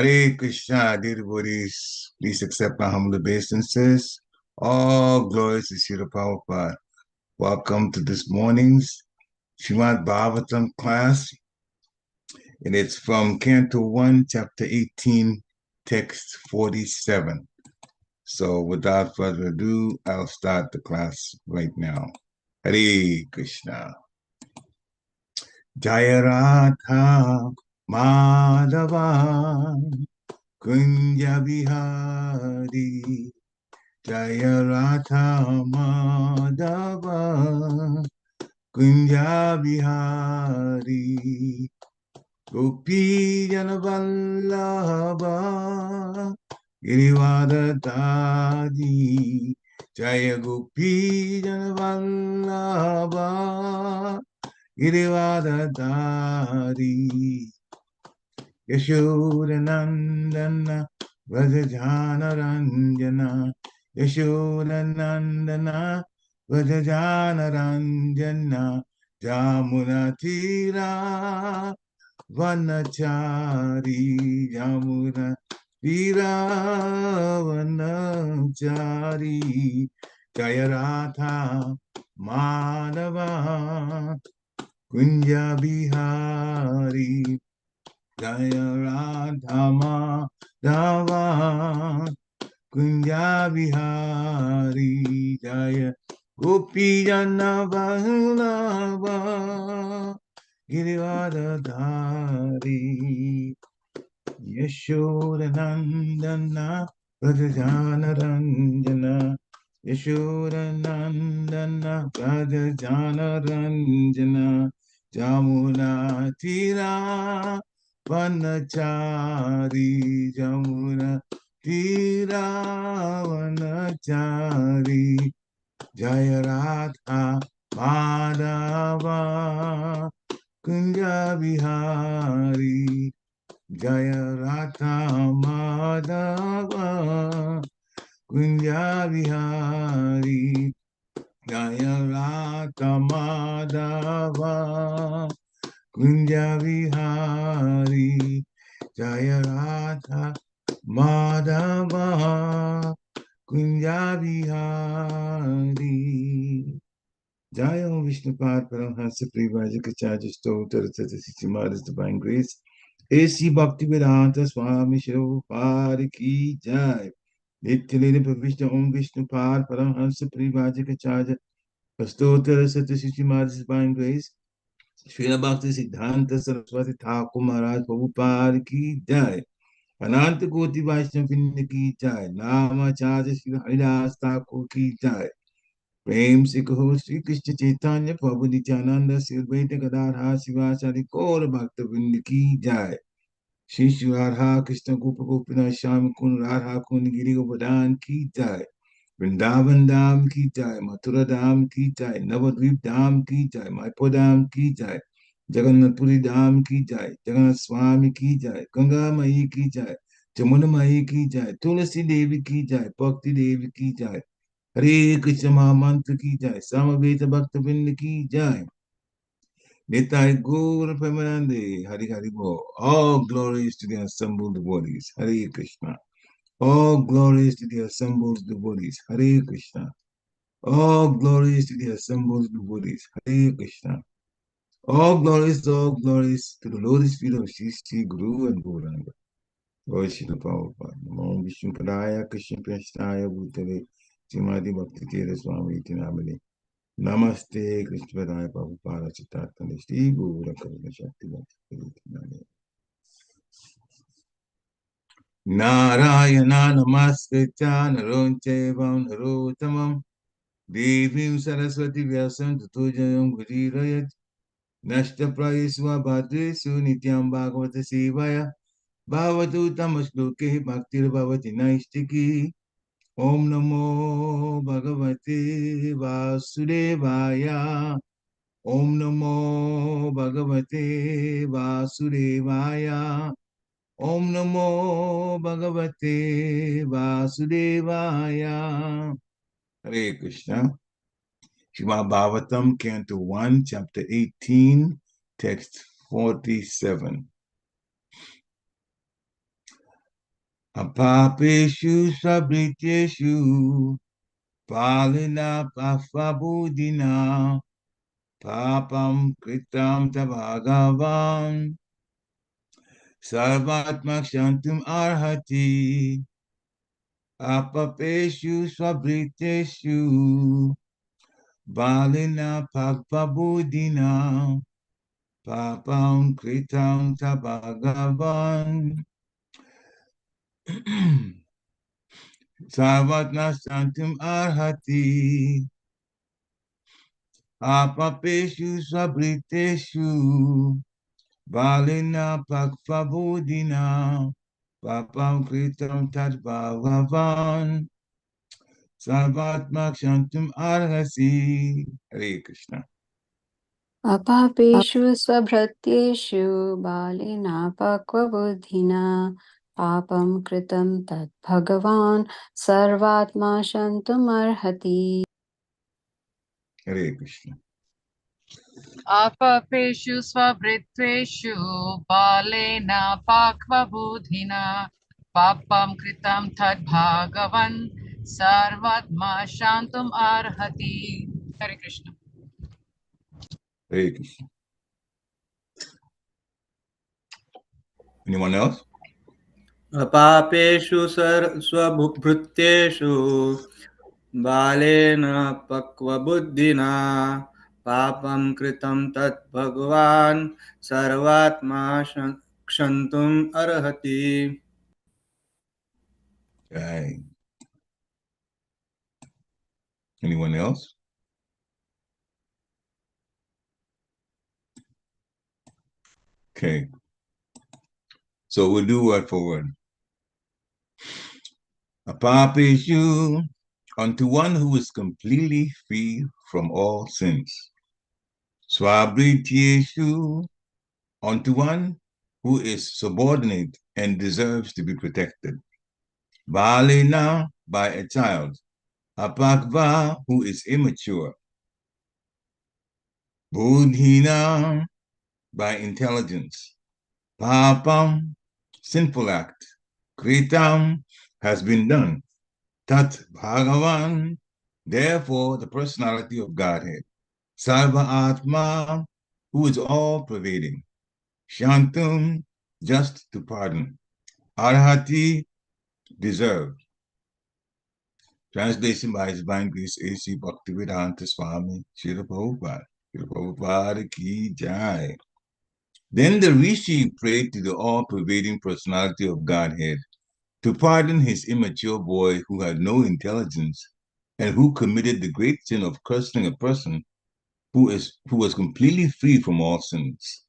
Hare Krishna, dear devotees, please accept my humble obeisances. All glories to Srila Prabhupada. Welcome to this morning's Srimad Bhagavatam class, and it's from Canto 1, Chapter 18, Text 47. So without further ado, I'll start the class right now. Hare Krishna. Jaya Radha Madhava Kunja Bihari Jaya Radha Madhava Kunja Bihari Gopi Janavallabha Girivardhari Jaya Gopi Janavallabha Girivardhari Yashodanandana Vrajajanaranjana Yashodanandana Vrajajanaranjana Jamunatira Vanachari Jamunatira Vanachari Jayaratha Madhava Kunja Bihari Jaya Radha Madhava Kunja Bihari Jaya Gopi Jana Vallabha Girivardhari Yashodanandana Vrajajanaranjana Yashodanandana Vrajajanaranjana Jamuna Tira Vanachari Jamuna Tira Vanachari Jaya Radha Madhava Kunja Bihari Jaya Radha Madhava Kunja Bihari Jaya Radha Madhava Kunja Bihari Jaya Radha Madhava Kunja Bihari Jaya Om Vishnupad Paramhansa Privajikacharya Stotra Satasisi Mother's Divine Grace A.C. Bhaktivedanta Swami Shri Pariksit Jai Nityalila Pravishna Om Vishnupad Paramhansa Privajikacharya Stotra Satasisi Mother's Divine Grace Srila Bhakti Siddhanta Saraswati Thakur Maharaj Prabhupada Ki Jai Ananta Koti Vaishnav Vrinda Ki Jai Namacharya Sri Haridas Thakur Ki Jai Prem se kaho Shri Krishna Chaitanya Prabhu Nityananda Sri Advaita Gadadhar Sivasari Gaura Bhakta Vrinda Ki Jai Shri Shri Radha Krishna Gopa Gopinath Shami Kun Radha Kun Giri Govardhan Ki Jai Vrindavan Dham Ki Jai Mathura Dham Ki Jai Navadvip Dham Ki Jai Mayapur Dham Ki Jai Jagannath Puri Dham Ki Jai Jagannath Swami Ki Jai Ganga Mayi Ki Jai Jamuna Mayi Ki Jai Tulasi Devi Ki Jai Bhakti Devi Ki Jai Hare Krishna Mahamantra Ki Jai Samaveta Bhakta Vrinda Ki Jai Nitai Gaura Premanande Hari Hari Bo. All glories to the assembled devotees. Hare Krishna. All glories to the assembled devotees. Hare Krishna. All glories to the assembled devotees. Hare Krishna. All glories to the lotus feet of Shri Shri Guru and Gauranga. Lord Srila Prabhupada. Namo Vishnu Padaya Krishna Prashnaya Bhutale Srimati Bhakti Tirtha Swami Iti Namane. Namaste Krishna Padaya Prabhupada Chitatana Shri Guru Karuna Shakti Bhakti Iti Namane. Narayana Namaskritya Naronchevam Narotamam Devim Saraswati Vyasam Tatujayam Gurirayat Nashta Prayesva Bhadresu Nityam Bhagavata Sevaya Bhavatu Tamashloke Bhaktir Bhavati Naistiki Om Namo Bhagavate Vasudevaya Om Namo Bhagavate Vasudevaya Om Namo Bhagavate Vasudevaya Hare Krishna Srimad Bhagavatam, Canto 1, Chapter 18, Text 47. Apapeshu Sabriteshu Palina Pafabudina Papam Kritam Tabhagavan Sarvatmak Shantum Arhati Apapeshu Sabriteshu Balina Pafabudina Papam Kritam Tabhagavan Sarvatna Shantum Arhati Apapeshu Sabriteshu Balina Pakfabudina Papam Kritam Tat Bhagavan Sarvatmak Shantum Arhasi. Hare Krishna. अपापेषु स्वभृत्येषु बालिनापक्वबुद्धिना पापं कृतं तत् भगवान् सर्वात्मा शन्तुमर्हति. Hare Krishna. अपपेषु स्वभृत्वेषु बालेन पाक्वबुधिना पापं कृतं तद्भागवन् सर्वात्मा शान्तुम् अर्हति. हरे Krishna. Hare Krishna. Anyone else? अपापेषु स्वभृत्येषु बालेन पक्वबुद्धिना पापं कृतं तत् भगवान् सर्वात्मा क्षन्तुम् अर्हति. Right. Anyone else? Okay. So we'll do word for word. Apapeshu, unto one who is completely free from all sins. Swabhrityeshu, unto one who is subordinate and deserves to be protected. Balena, by a child. Apakva, who is immature. Budhina, by intelligence. Papam, sinful act. Kritam, has been done. Tat Bhagavan, therefore the personality of Godhead. Sarva Atma, who is all pervading. Shantum, just to pardon. Arhati, deserved. Translation by His Divine Grace A.C. Bhaktivedanta Swami Srila Prabhupada. Srila Prabhupada Ki Jai. Then the Rishi prayed to the all-pervading personality of Godhead to pardon his immature boy who had no intelligence and who committed the great sin of cursing a person who was completely free from all sins,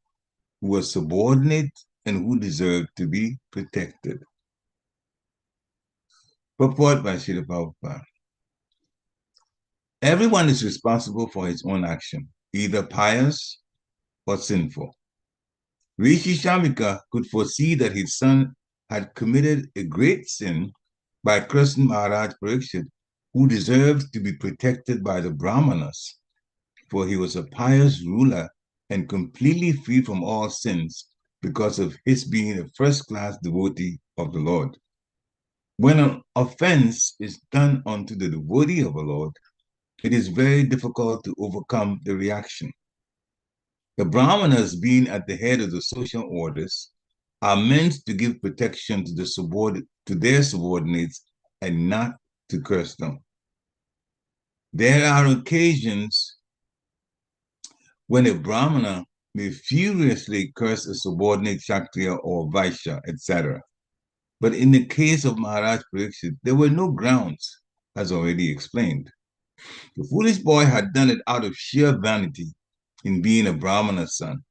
who was subordinate and who deserved to be protected. Purport by Srila Prabhupada. Everyone is responsible for his own action, either pious or sinful. Rishi Shamika could foresee that his son had committed a great sin by cursing Maharaj Pariksit, who deserved to be protected by the Brahmanas, for he was a pious ruler and completely free from all sins because of his being a first-class devotee of the Lord. When an offense is done unto the devotee of the Lord, it is very difficult to overcome the reaction. The Brahmanas, being at the head of the social orders, are meant to give protection to their subordinates and not to curse them. There are occasions when a Brahmana may furiously curse a subordinate Kshatriya or Vaishya, etc. But in the case of Maharaj Pariksit, there were no grounds, as already explained. The foolish boy had done it out of sheer vanity in being a Brahmana's son,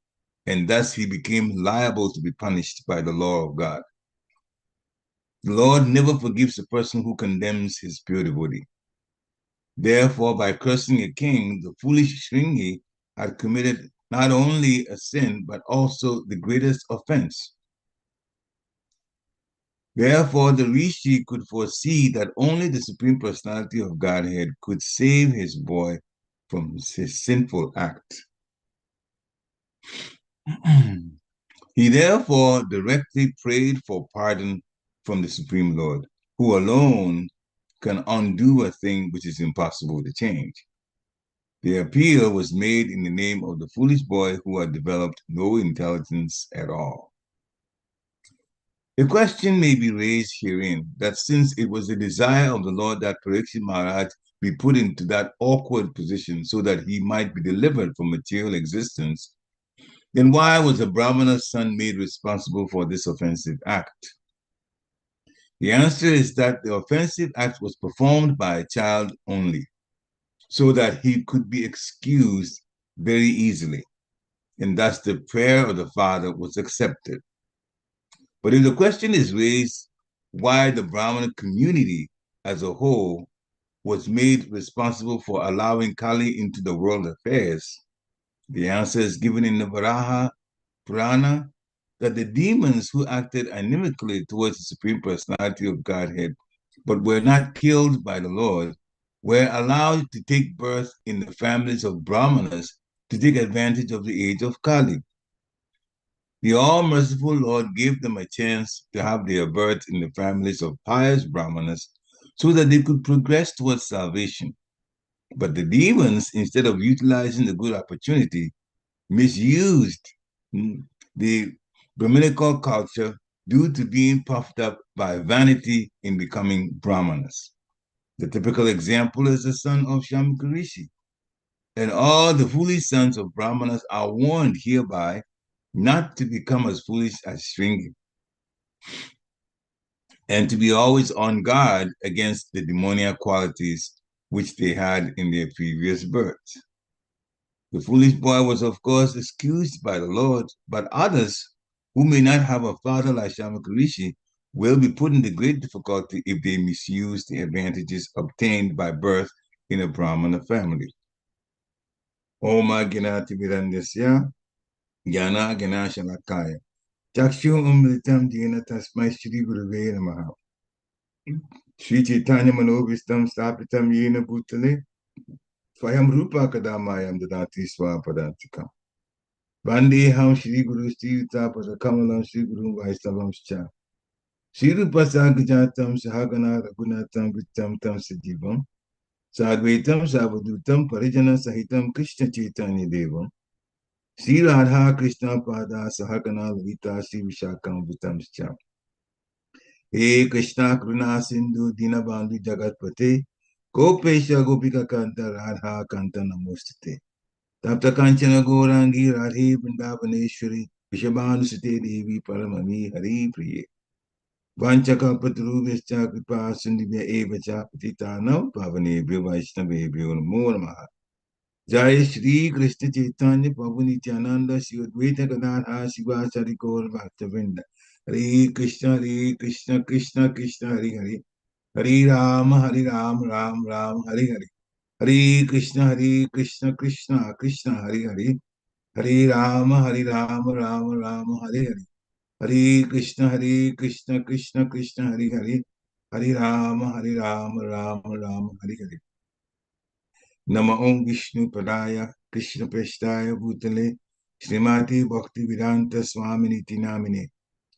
and thus he became liable to be punished by the law of God. The Lord never forgives a person who condemns his pure devotee. Therefore, by cursing a king, the foolish Shringi had committed not only a sin, but also the greatest offense. Therefore, the Rishi could foresee that only the Supreme Personality of Godhead could save his boy from his sinful act. He therefore directly prayed for pardon from the Supreme Lord, who alone can undo a thing which is impossible to change. The appeal was made in the name of the foolish boy who had developed no intelligence at all. The question may be raised herein that since it was the desire of the Lord that Pariksit Maharaj be put into that awkward position so that he might be delivered from material existence, then why was the Brahmana's son made responsible for this offensive act? The answer is that the offensive act was performed by a child only, so that he could be excused very easily, and thus the prayer of the father was accepted. But if the question is raised why the Brahmana community as a whole was made responsible for allowing Kali into the world affairs, the answer is given in the Varaha Purana that the demons who acted animically towards the Supreme Personality of Godhead, but were not killed by the Lord, were allowed to take birth in the families of Brahmanas to take advantage of the age of Kali. The all-merciful Lord gave them a chance to have their birth in the families of pious Brahmanas so that they could progress towards salvation. But the demons, instead of utilizing the good opportunity, misused the Brahminical culture due to being puffed up by vanity in becoming Brahmanas. The typical example is the son of Shamakarishi. And all the foolish sons of Brahmanas are warned hereby not to become as foolish as Shringi, and to be always on guard against the demoniac qualities which they had in their previous births. The foolish boy was, of course, excused by the Lord, but others who may not have a father like Shamakarishi will be put into great difficulty if they misuse the advantages obtained by birth in a Brahmana family. Oma Gnati Virandasya, Jnana Ganashalakaya. Chakshu Umritam Dina Tasmai Shri Guruve Namaha. Sri Chaitanya Manovistam Stapitam Yena Bhutale. Swayam Rupa Kadamayam Dadati Swapadantikam. Vandeham Shri Guru Sri Tapada Kamalam Shri Guru Vaisnavam Cha. Shri Rupa Sagajatam Sahagana Ragunatam Vitam Tam Sajivam. Sadvaitam Savadutam Parijana Sahitam Krishna Chaitanya Devam. Sri Radha Krishna Pada Sahagana Lavita Sri Vishakam Vitam Cha. He Krishna Kruna Sindhu Dinabandhu Jagatpate. Gopesha Gopika Kanta Radha Kanta Namostate. Tapta Kanchana Gorangi Radhe Vrindavaneshwari Vishabhanusate Devi Paramami Hari Priye. Vanchaka Patrubhya Kripa Sindhibhya Evacha Patitanam Pavanebhyo Vaishnavebhyo Namo Namaha. Jai Shri Krishna Chaitanya Prabhu Nityananda Shri Advaita Gadadhara Shivasari Gaur Bhaktavinda. Hare Krishna Krishna Krishna Hare Hare. Hare Ram Ram Hare Hare. Hare Krishna Krishna Krishna Hare Hare. Hare Ram Ram Hare Hare. Hare Krishna Krishna Krishna Hare Hare. Hare Ram Ram Hare Hare. Nama Om Vishnu Padaya Krishna Prasthaya Bhutale Srimati Bhakti Vedanta Swaminiti Namine.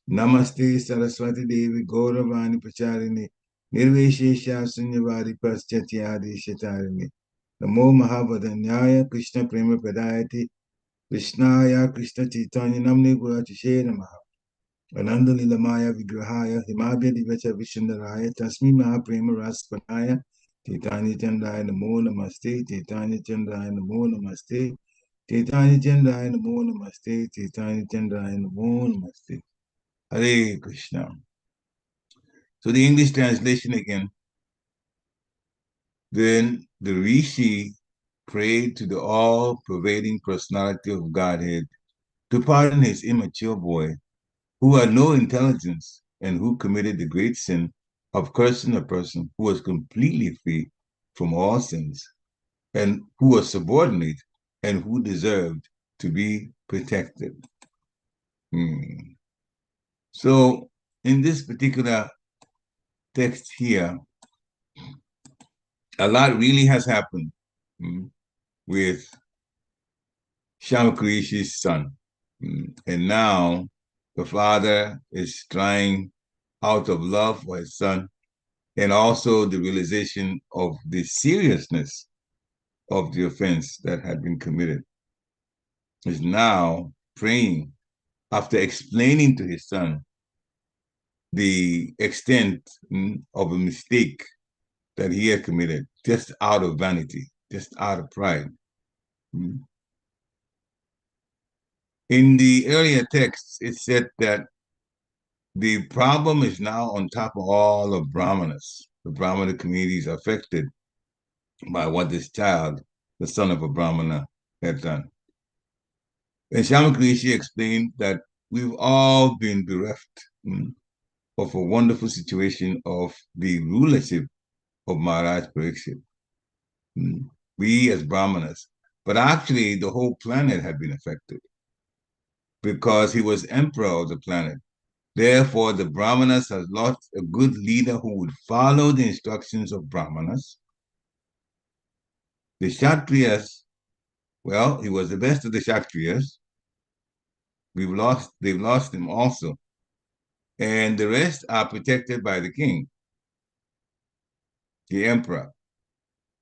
Namaste Saraswati Devi Gauravani Pacharini Nirveshesha Sunyavari Paschatiyadi Shatarini. Namo Mahavadanyaya Krishna Prema Padayati Krishnaya Krishna Chaitanya Namne Gurachishe Namaha. Ananda Lilamaya Vigrahaya Himabhya Divacha Vishandaraya Tasmi Mahaprema Raspanaya Chaitanya Chandaya Namo Namaste Chaitanya Chandaya Namo Namaste Chaitanya Chandaya Namo Namaste Chaitanya Chandaya Namo Namaste. Hare Krishna. So the English translation again. Then the Rishi prayed to the all-pervading personality of Godhead to pardon his immature boy who had no intelligence and who committed the great sin of cursing a person who was completely free from all sins and who was subordinate and who deserved to be protected. So in this particular text here, a lot really has happened with Shamakarishi's son. And now the father is trying out of love for his son, and also the realization of the seriousness of the offense that had been committed, is now praying after explaining to his son the extent of a mistake that he had committed, just out of vanity, just out of pride. In the earlier texts, it said that the problem is now on top of all of Brahmanas. The Brahmana community is affected by what this child, the son of a Brahmana, had done. And Shamakrishi explained that we've all been bereft of a wonderful situation of the rulership of Maharaj Pariksit. We as Brahmanas, but actually the whole planet had been affected because he was emperor of the planet. Therefore, the Brahmanas has lost a good leader who would follow the instructions of Brahmanas. The Kshatriyas, well, he was the best of the Kshatriyas. They've lost him also. And the rest are protected by the king, the emperor,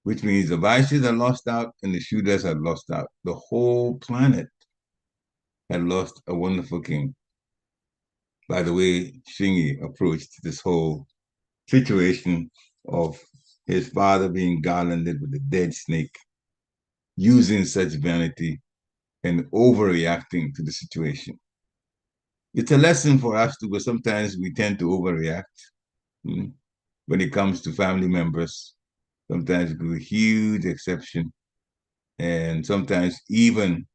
which means the Vaishyas are lost out and the Shudras are lost out. The whole planet had lost a wonderful king. By the way, Shingi approached this whole situation of his father being garlanded with a dead snake, using such vanity and overreacting to the situation. It's a lesson for us too, because sometimes we tend to overreact when it comes to family members. Sometimes we do a huge exception, and sometimes even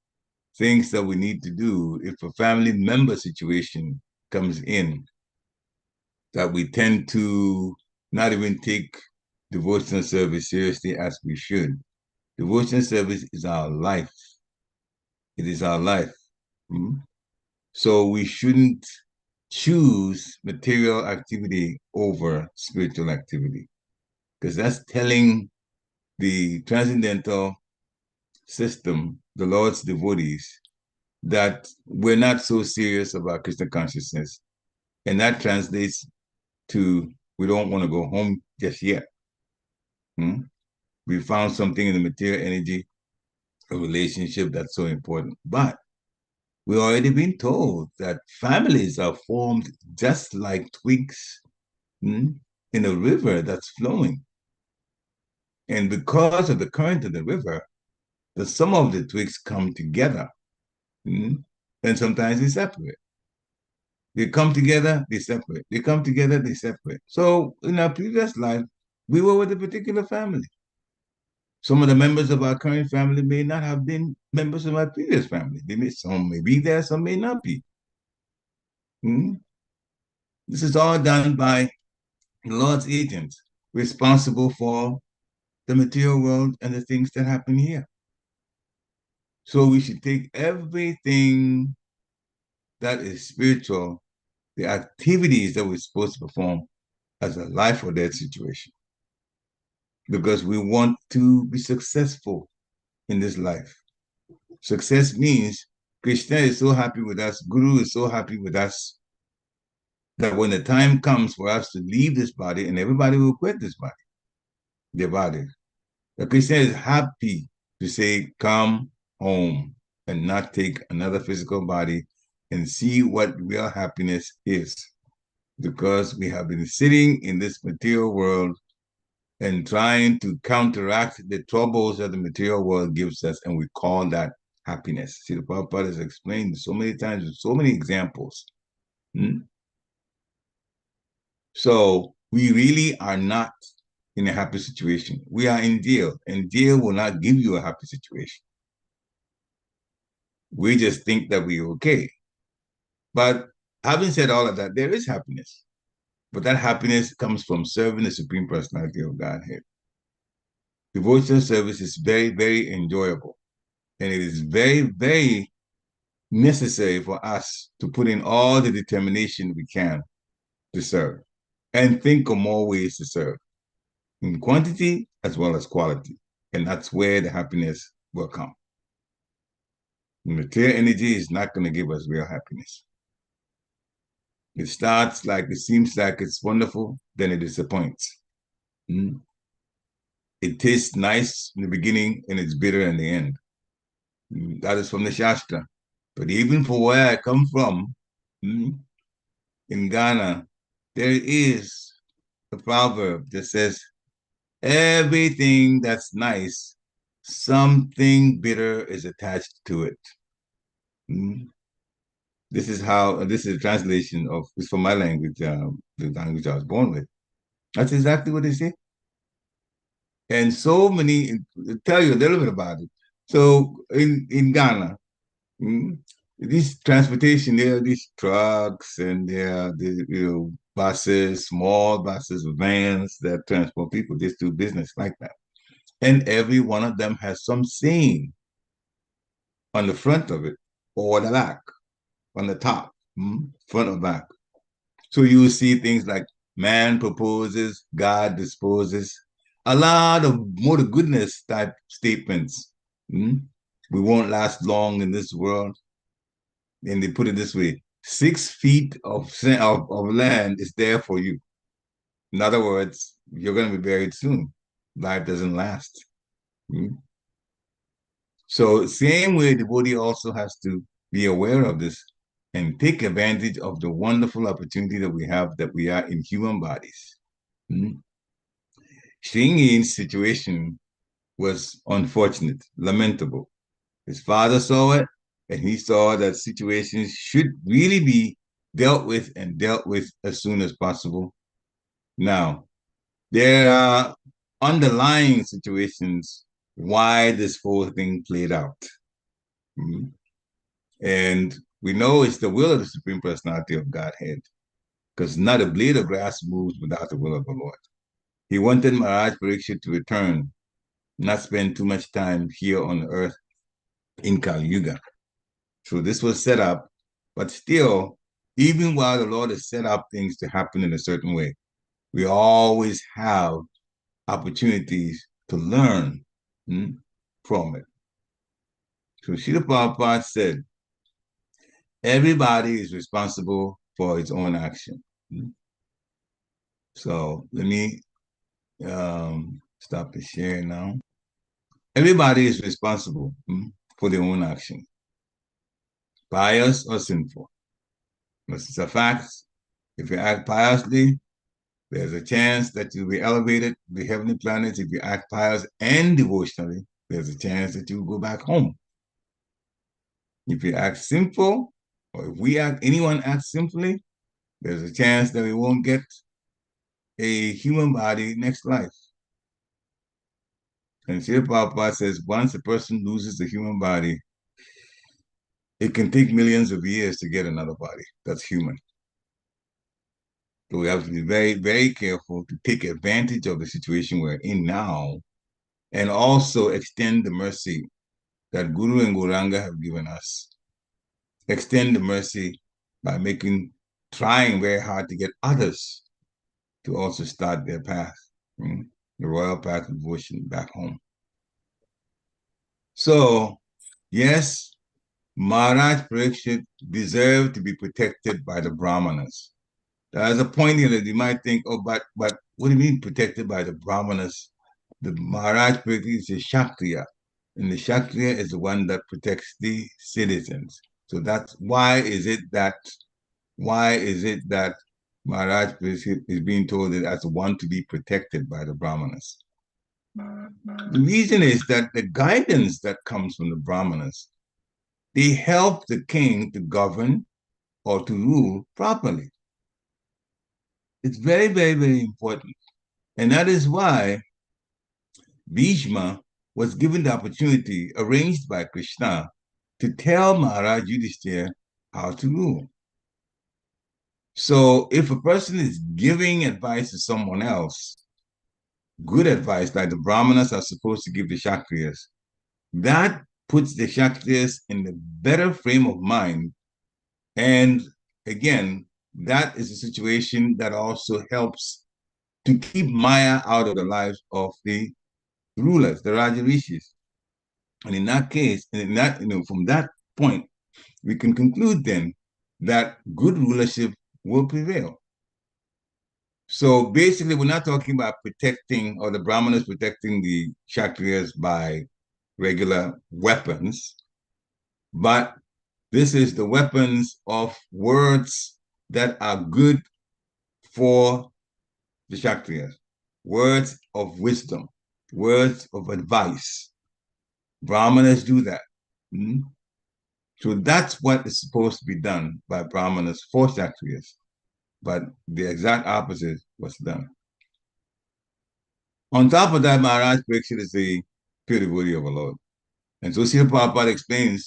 things that we need to do, if a family member situation comes in, that we tend to not even take devotional service seriously as we should. Devotional service is our life. It is our life. So we shouldn't choose material activity over spiritual activity, because that's telling the transcendental system, the Lord's devotees, that we're not so serious about Krishna consciousness. And that translates to we don't want to go home just yet. We found something in the material energy, a relationship that's so important. But we've already been told that families are formed just like twigs in a river that's flowing. And because of the current of the river, some of the twigs come together. And sometimes they separate. They come together, they separate. They come together, they separate. So in our previous life, we were with a particular family. Some of the members of our current family may not have been members of our previous family. Some may be there, some may not be. This is all done by the Lord's agents, responsible for the material world and the things that happen here. So we should take everything that is spiritual, the activities that we're supposed to perform, as a life or death situation. Because we want to be successful in this life. Success means Krishna is so happy with us, Guru is so happy with us, that when the time comes for us to leave this body, and everybody will quit this body, their body, that Krishna is happy to say, come home and not take another physical body and see what real happiness is. Because we have been sitting in this material world and trying to counteract the troubles that the material world gives us, and we call that happiness. See, the Prabhupada has explained so many times with so many examples. So we really are not in a happy situation. We are in jail, and jail will not give you a happy situation. We just think that we're okay. But having said all of that, there is happiness. But that happiness comes from serving the Supreme Personality of Godhead. Devotional service is very, very enjoyable. And it is very, very necessary for us to put in all the determination we can to serve and think of more ways to serve in quantity as well as quality. And that's where the happiness will come. The material energy is not going to give us real happiness. It starts like it seems like it's wonderful, then it disappoints. Mm. It tastes nice in the beginning and it's bitter in the end. Mm. That is from the Shastra. But even for where I come from, in Ghana, there is a proverb that says, everything that's nice, something bitter is attached to it. Mm. This is a translation of, it's from my language, the language I was born with. That's exactly what they say. And so many, tell you a little bit about it. So in Ghana, these transportation, there are these trucks and there are the buses, small buses, vans that transport people. Just do business like that. And every one of them has some saying on the front of it or the back, on the top, front or back. So you will see things like man proposes, God disposes, a lot of more goodness type statements. We won't last long in this world. And they put it this way: 6 feet of land is there for you. In other words, you're going to be buried soon. Life doesn't last. So same way, the devotee also has to be aware of this and take advantage of the wonderful opportunity that we are in human bodies. Shringi's situation was unfortunate, lamentable. His father saw it, and he saw that situations should really be dealt with and dealt with as soon as possible. Now, there are underlying situations why this whole thing played out. And we know it's the will of the Supreme Personality of Godhead, because not a blade of grass moves without the will of the Lord. He wanted Maharaj Pariksit to return, not spend too much time here on earth in Kali Yuga. So this was set up, but still, even while the Lord has set up things to happen in a certain way, we always have opportunities to learn from it. So Srila Prabhupada said, everybody is responsible for his own action. So let me stop the share now. Everybody is responsible for their own action, pious or sinful. This is a fact. If you act piously, there's a chance that you'll be elevated to the heavenly planets. If you act pious and devotionally, there's a chance that you'll go back home. If you act sinful, or if anyone acts sinfully, there's a chance that we won't get a human body next life. And Srila Prabhupada says, once a person loses a human body, it can take millions of years to get another body that's human. So we have to be very, very careful to take advantage of the situation we're in now and also extend the mercy that Guru and Gauranga have given us. Extend the mercy by trying very hard to get others to also start their path, the royal path of devotion back home. So, yes, Maharaj Pariksit deserved to be protected by the Brahmanas. There's a point here that you might think, oh, but what do you mean protected by the Brahmanas? The Maharaj Pariksit is a Kshatriya, and the Kshatriya is the one that protects the citizens. So that's why is it that Maharaj Pariksit is being told that as one to be protected by the Brahmanas? The reason is that the guidance that comes from the Brahmanas, they help the king to govern or to rule properly. It's very, very, very important. And that is why Bhishma was given the opportunity, arranged by Krishna, to tell Maharaj Yudhishthira how to rule. So if a person is giving advice to someone else, good advice, like the Brahmanas are supposed to give the Kshatriyas, that puts the Kshatriyas in a better frame of mind. And again, that is a situation that also helps to keep Maya out of the lives of the rulers, the Rajarishis. And in that case, from that point, we can conclude then that good rulership will prevail. So basically, we're not talking about protecting or the Brahmanas protecting the Kshatriyas by regular weapons, but this is the weapons of words that are good for the Kshatriyas, words of wisdom, words of advice. Brahmanas do that. Mm? So that's what is supposed to be done by Brahmanas for Kshatriyas, but the exact opposite was done. On top of that, Maharaj Pariksit is the pure devotee of the Lord. And so Srila Prabhupada explains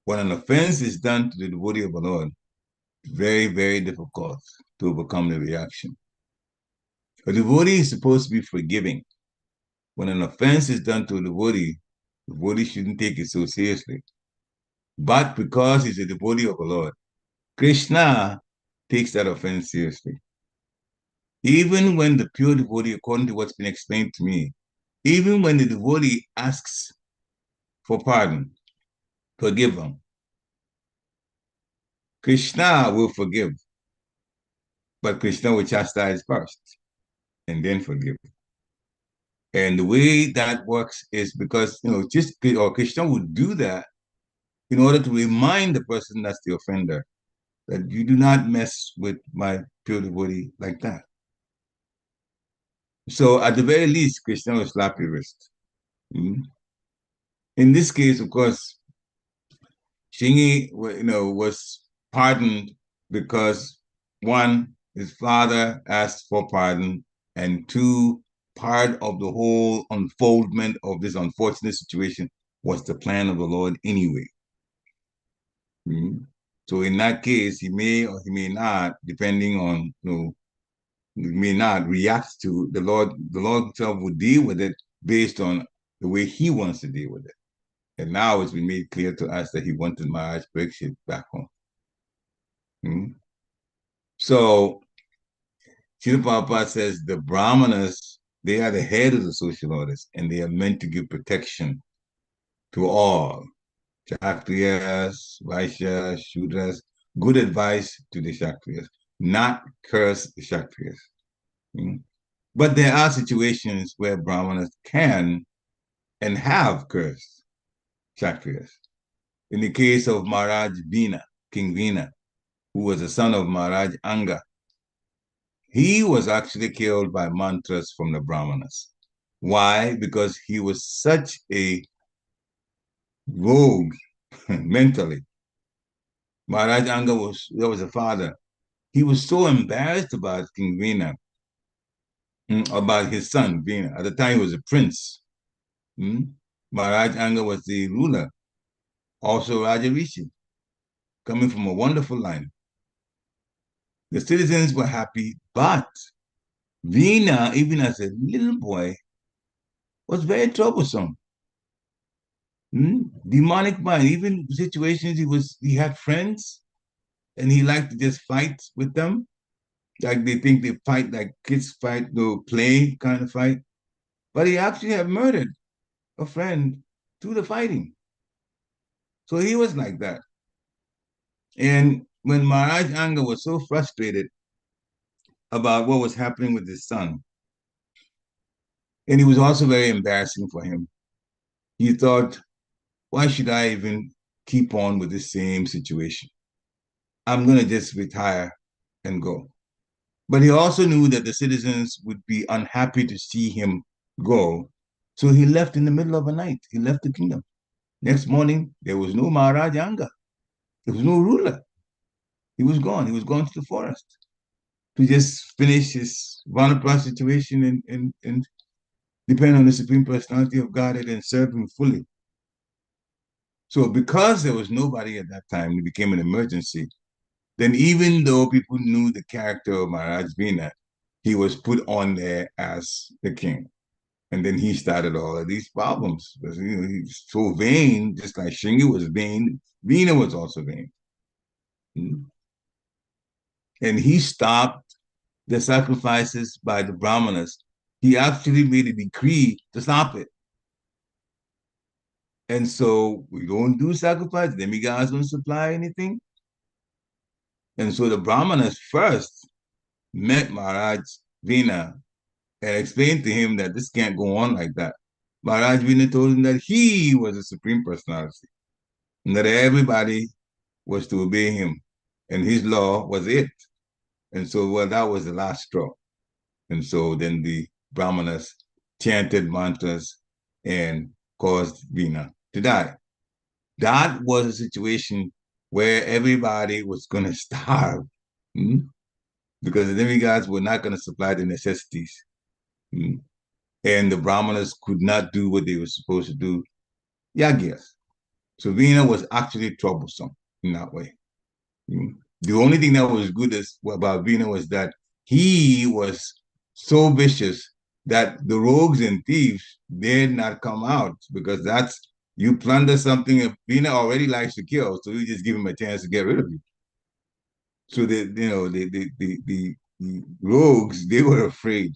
when an offense is done to the devotee of the Lord, very, very difficult to overcome the reaction. A devotee is supposed to be forgiving. When an offense is done to a devotee, the devotee shouldn't take it so seriously. But because he's a devotee of the Lord, Krishna takes that offense seriously. Even when the pure devotee, according to what's been explained to me, even when the devotee asks for pardon, forgive him, Krishna will forgive, but Krishna will chastise first and then forgive. And the way that works is because, or Krishna would do that in order to remind the person that's the offender that you do not mess with my pure devotee like that. So at the very least, Krishna will slap your wrist. Mm-hmm. In this case, of course, Shingi, was pardoned because one, his father asked for pardon, and two, part of the whole unfoldment of this unfortunate situation was the plan of the Lord anyway. Mm-hmm. So in that case, he may or he may not, depending on, he may not react to the Lord. The Lord himself will deal with it based on the way he wants to deal with it. And now it's been made clear to us that he wanted Maharaj Pariksit back home. Mm-hmm. So Srila Prabhupada says the Brahmanas, they are the head of the social orders, and they are meant to give protection to all. Kshatriyas, Vaishyas, Shudras, good advice to the Kshatriyas, not curse the Kshatriyas. Mm-hmm. But there are situations where Brahmanas can and have cursed Kshatriyas. In the case of Maharaj Vina, King Vina, who was the son of Maharaj Anga, he was actually killed by mantras from the Brahmanas. Why? Because he was such a rogue mentally. Maharaj Anga was a father. He was so embarrassed about King Vina, about his son Vina. At the time, he was a prince. Maharaj Anga was the ruler, also Raja Rishi, coming from a wonderful line. The citizens were happy, but Vina, even as a little boy, was very troublesome. Demonic mind, even situations he had friends and he liked to just fight with them. Like they think they fight like kids fight, play kind of fight. But he actually had murdered a friend through the fighting. So he was like that. And when Maharaj Anga was so frustrated about what was happening with his son, and it was also very embarrassing for him, he thought, why should I even keep on with the same situation? I'm going to just retire and go. But he also knew that the citizens would be unhappy to see him go. So he left in the middle of the night. He left the kingdom. Next morning, there was no Maharaj Anga. There was no ruler. He was gone. He was gone to the forest to just finish his Vanapras situation and depend on the Supreme Personality of Godhead and serve him fully. So because there was nobody at that time, it became an emergency. Then even though people knew the character of Maharaj Vina, he was put on there as the king. And then he started all of these problems. Because, he's so vain, just like Shingi was vain, Vina was also vain. And he stopped the sacrifices by the Brahmanas. He actually made a decree to stop it. And so we don't do sacrifice. Demigods don't supply anything. And so the Brahmanas first met Maharaj Veena and explained to him that this can't go on like that. Maharaj Veena told him that he was the Supreme Personality and that everybody was to obey him, and his law was it. And so, well, that was the last straw. And so then the Brahmanas chanted mantras and caused Veena to die. That was a situation where everybody was going to starve because the demigods were not going to supply the necessities. And the Brahmanas could not do what they were supposed to do, yagyas. So Veena was actually troublesome in that way. The only thing that was good about Veena was that he was so vicious that the rogues and thieves did not come out because that's you plunder something. If Veena already likes to kill, so you just give him a chance to get rid of you. So the rogues, they were afraid.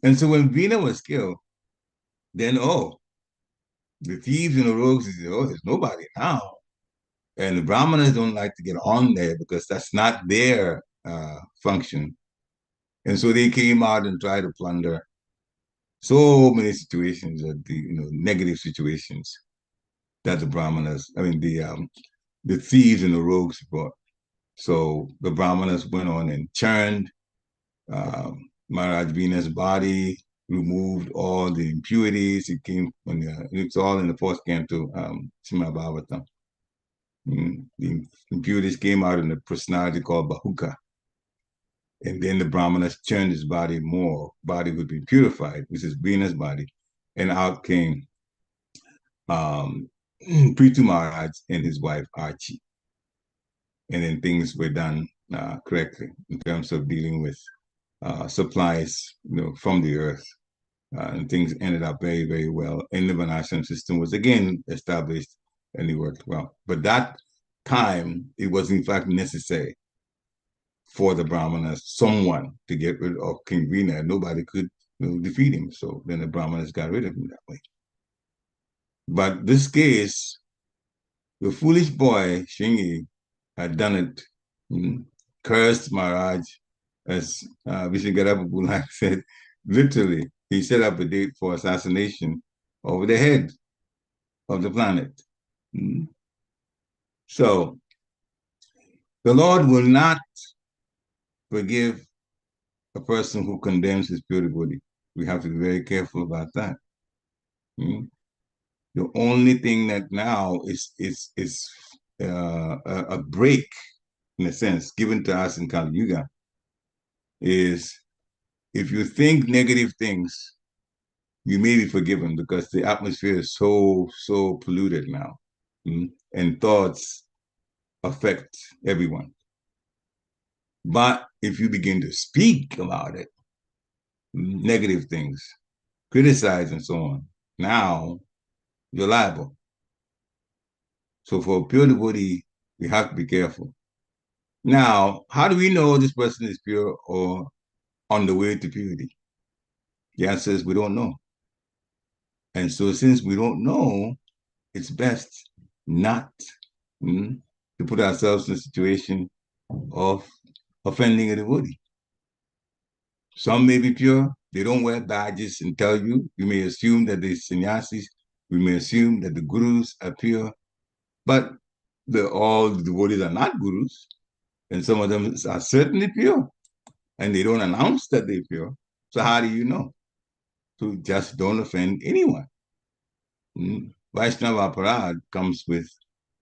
And so when Veena was killed, then the thieves and the rogues said, oh, there's nobody now. And the Brahmanas don't like to get on there because that's not their function. And so they came out and tried to plunder so many situations of the negative situations that the Brahmanas, the thieves and the rogues brought. So the Brahmanas went on and churned Maharaj Veena's body, removed all the impurities. It came when it's all in the fourth canto, Srimad Bhagavatam. The impurities came out in the personality called Bahuka. And then the Brahmanas churned his body more. Body would be purified, which is Veena's body. And out came Prithu Maharaj and his wife Archie. And then things were done correctly in terms of dealing with supplies from the earth. And things ended up very, very well. And the Varnashram system was again established and it worked well. But that time, it was in fact necessary for the Brahmanas, someone to get rid of King Veena. Nobody could defeat him. So then the Brahmanas got rid of him that way. But this case, the foolish boy, Shingi, had done it, cursed Maharaj, as Vishagarabha Bulak said, literally, he set up a date for assassination over the head of the planet. So the Lord will not forgive a person who condemns his pure devotee. We have to be very careful about that. The only thing that now is a break, in a sense, given to us in Kali Yuga, is if you think negative things, you may be forgiven because the atmosphere is so polluted now, and thoughts affect everyone. But if you begin to speak about it, negative things, criticize and so on, now you're liable. So for a pure devotee, we have to be careful. Now, how do we know this person is pure or on the way to purity? The answer is we don't know. And so since we don't know, it's best not to put ourselves in a situation of offending a devotee. Some may be pure. They don't wear badges and tell you. You may assume that they're sannyasis. We may assume that the gurus are pure. But all the devotees are not gurus. And some of them are certainly pure. And they don't announce that they're pure. So how do you know? So just don't offend anyone. Vaishnava Aparad comes with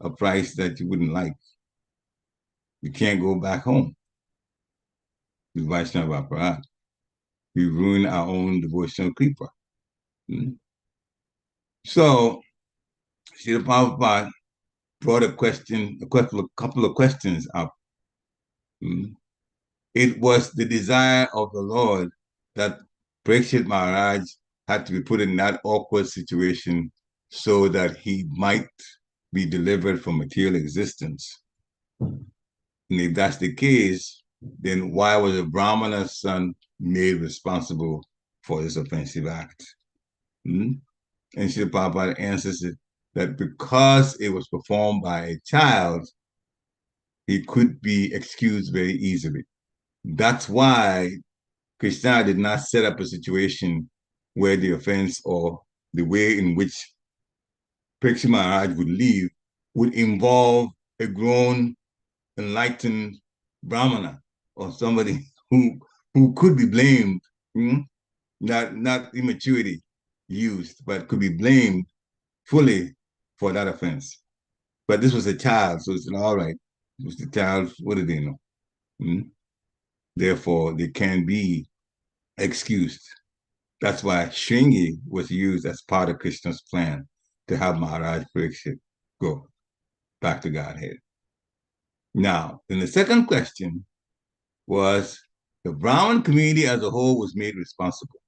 a price that you wouldn't like. You can't go back home with Vaishnava Aparad. We ruin our own devotional kripa. So, Srila Prabhupada brought a couple of questions up. It was the desire of the Lord that Pariksit Maharaj had to be put in that awkward situation so that he might be delivered from material existence. And if that's the case, then why was a Brahmana's son made responsible for this offensive act? And Srila Prabhupada answers it that because it was performed by a child, he could be excused very easily. That's why Krishna did not set up a situation where the offense or the way in which Pariksit Maharaj would leave would involve a grown, enlightened Brahmana or somebody who could be blamed, not immaturity used, but could be blamed fully for that offense. But this was a child, so it's all right. It was the child. What do they know? Therefore, they can be excused. That's why Shringi was used as part of Krishna's plan to have Maharaj Pariksit go back to Godhead. Now, then the second question was the Brahmin community as a whole was made responsible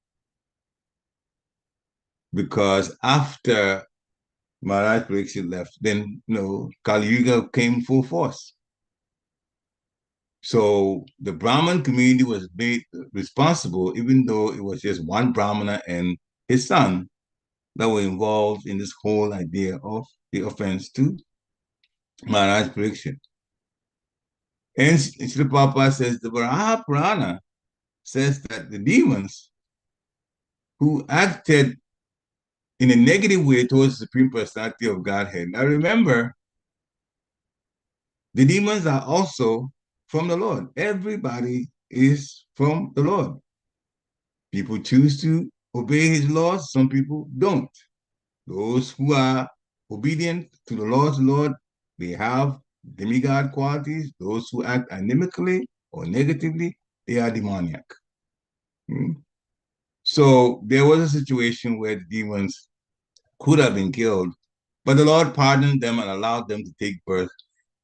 because after Maharaj Pariksit left, then Kali Yuga came full force. So the Brahmin community was made responsible, even though it was just one Brahmana and his son that were involved in this whole idea of the offense to Maharaj Pariksit. And Srila Prabhupada says the Varaha Purana says that the demons who acted in a negative way towards the Supreme Personality of Godhead. Now remember, the demons are also from the Lord. Everybody is from the Lord. People choose to obey his laws, some people don't. Those who are obedient to the Lord's Lord, they have demigod qualities. Those who act animically or negatively, they are demoniac. So there was a situation where the demons could have been killed, but the Lord pardoned them and allowed them to take birth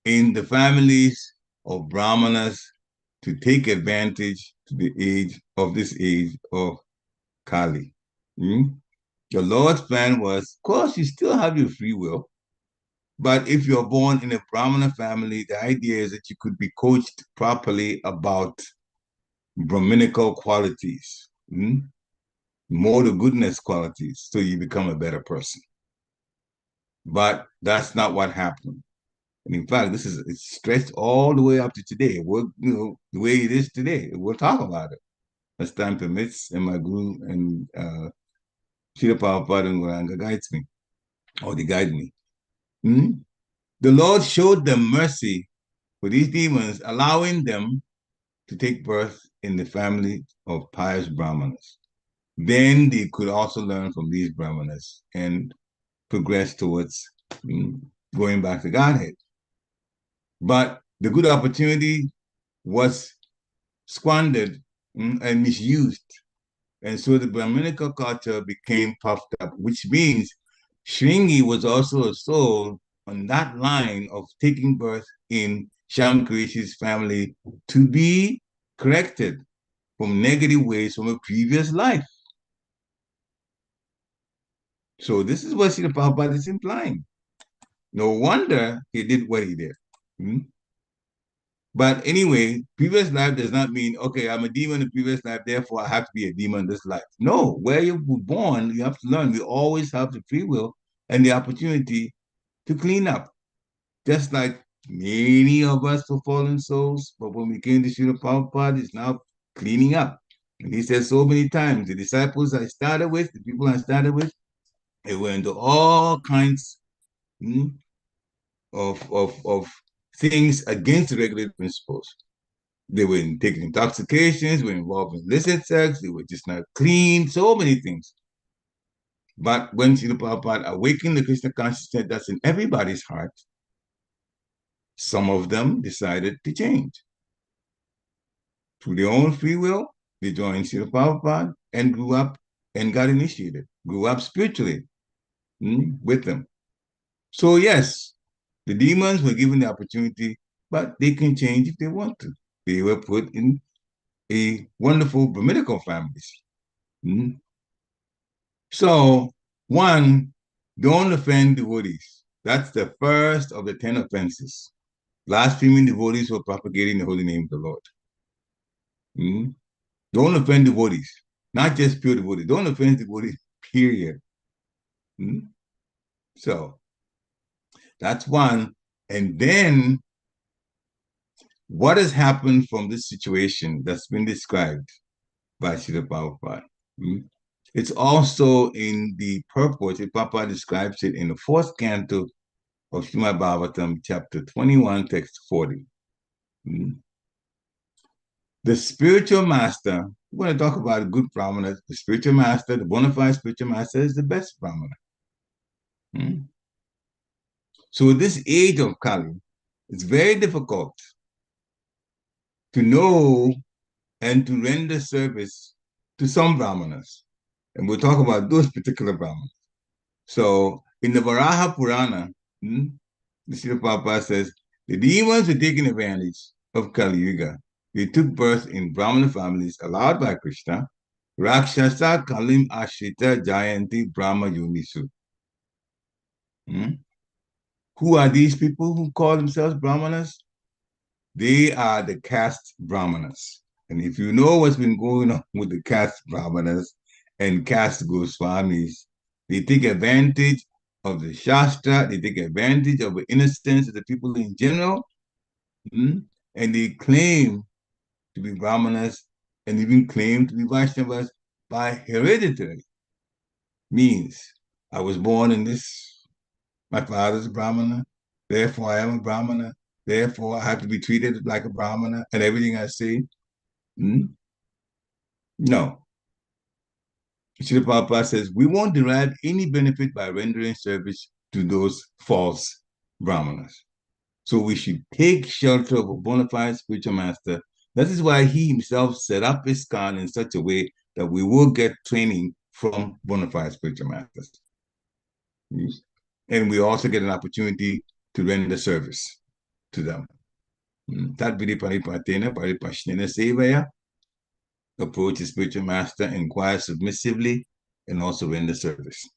in the families of Brahmanas to take advantage to the age of Kali. The Lord's plan was, of course, you still have your free will, but if you're born in a Brahmana family, the idea is that you could be coached properly about Brahminical qualities, more the goodness qualities, so you become a better person. But that's not what happened. And in fact, it's stretched all the way up to today. The way it is today. We'll talk about it as time permits, and my guru and Srila Prabhupada and Gauranga guides me, or they guide me. The Lord showed them mercy for these demons, allowing them to take birth in the family of pious Brahmanas. Then they could also learn from these Brahmanas and progress towards going back to Godhead. But the good opportunity was squandered and misused. And so the Brahminical culture became puffed up, which means Shringi was also a soul on that line of taking birth in Shyam Krishi's family to be corrected from negative ways from a previous life. So this is what Srila Prabhupada is implying. No wonder he did what he did. But anyway, previous life does not mean, okay, I'm a demon in previous life, therefore I have to be a demon in this life. No, where you were born, you have to learn. We always have the free will and the opportunity to clean up. Just like many of us were fallen souls, but when we came to Srila Prabhupada, it's now cleaning up. And he says so many times, the disciples I started with, the people I started with, they were into all kinds of things against the regular principles. They were taking intoxications, were involved in illicit sex, they were just not clean, so many things. But when Srila Prabhupada awakened the Krishna consciousness that's in everybody's heart, some of them decided to change. Through their own free will, they joined Srila Prabhupada and grew up and got initiated, grew up spiritually with them. So yes, the demons were given the opportunity, but they can change if they want to. They were put in a wonderful Brahminical families. So, one, don't offend devotees. That's the first of the 10 offenses. Blaspheming devotees for propagating the holy name of the Lord. Don't offend devotees, not just pure devotees. Don't offend devotees, period. So, that's one. And then what has happened from this situation that's been described by Srila Prabhupada. It's also in the purport. Prabhupada describes it in the fourth canto of Srimad Bhagavatam, chapter 21, text 40. The spiritual master, we're going to talk about a good brahmana. The spiritual master, the bona fide spiritual master, is the best brahmana. So in this age of Kali, it's very difficult to know and to render service to some brahmanas. And we'll talk about those particular brahmanas. So in the Varaha Purana, the Srila Prabhupada says, the demons were taking advantage of Kali Yuga. They took birth in Brahmana families allowed by Krishna. Rakshasa Kalim Ashrita Jayanti Brahma Yunisu. Who are these people who call themselves Brahmanas? They are the caste Brahmanas. And if you know what's been going on with the caste Brahmanas and caste Goswamis, they take advantage of the Shastra, they take advantage of the innocence of the people in general, and they claim to be Brahmanas and even claim to be Vaishnavas by hereditary means. I was born in this, my father's a Brahmana, therefore I am a Brahmana, therefore I have to be treated like a Brahmana and everything I say. No. Srila Prabhupada says, we won't derive any benefit by rendering service to those false brahmanas. So we should take shelter of a bona fide spiritual master. That is why he himself set up ISKCON in such a way that we will get training from bona fide spiritual masters. And we also get an opportunity to render service to them. Tat vidi paripatena paripashnena sevaya. Approach the spiritual master, inquire submissively, and also render service.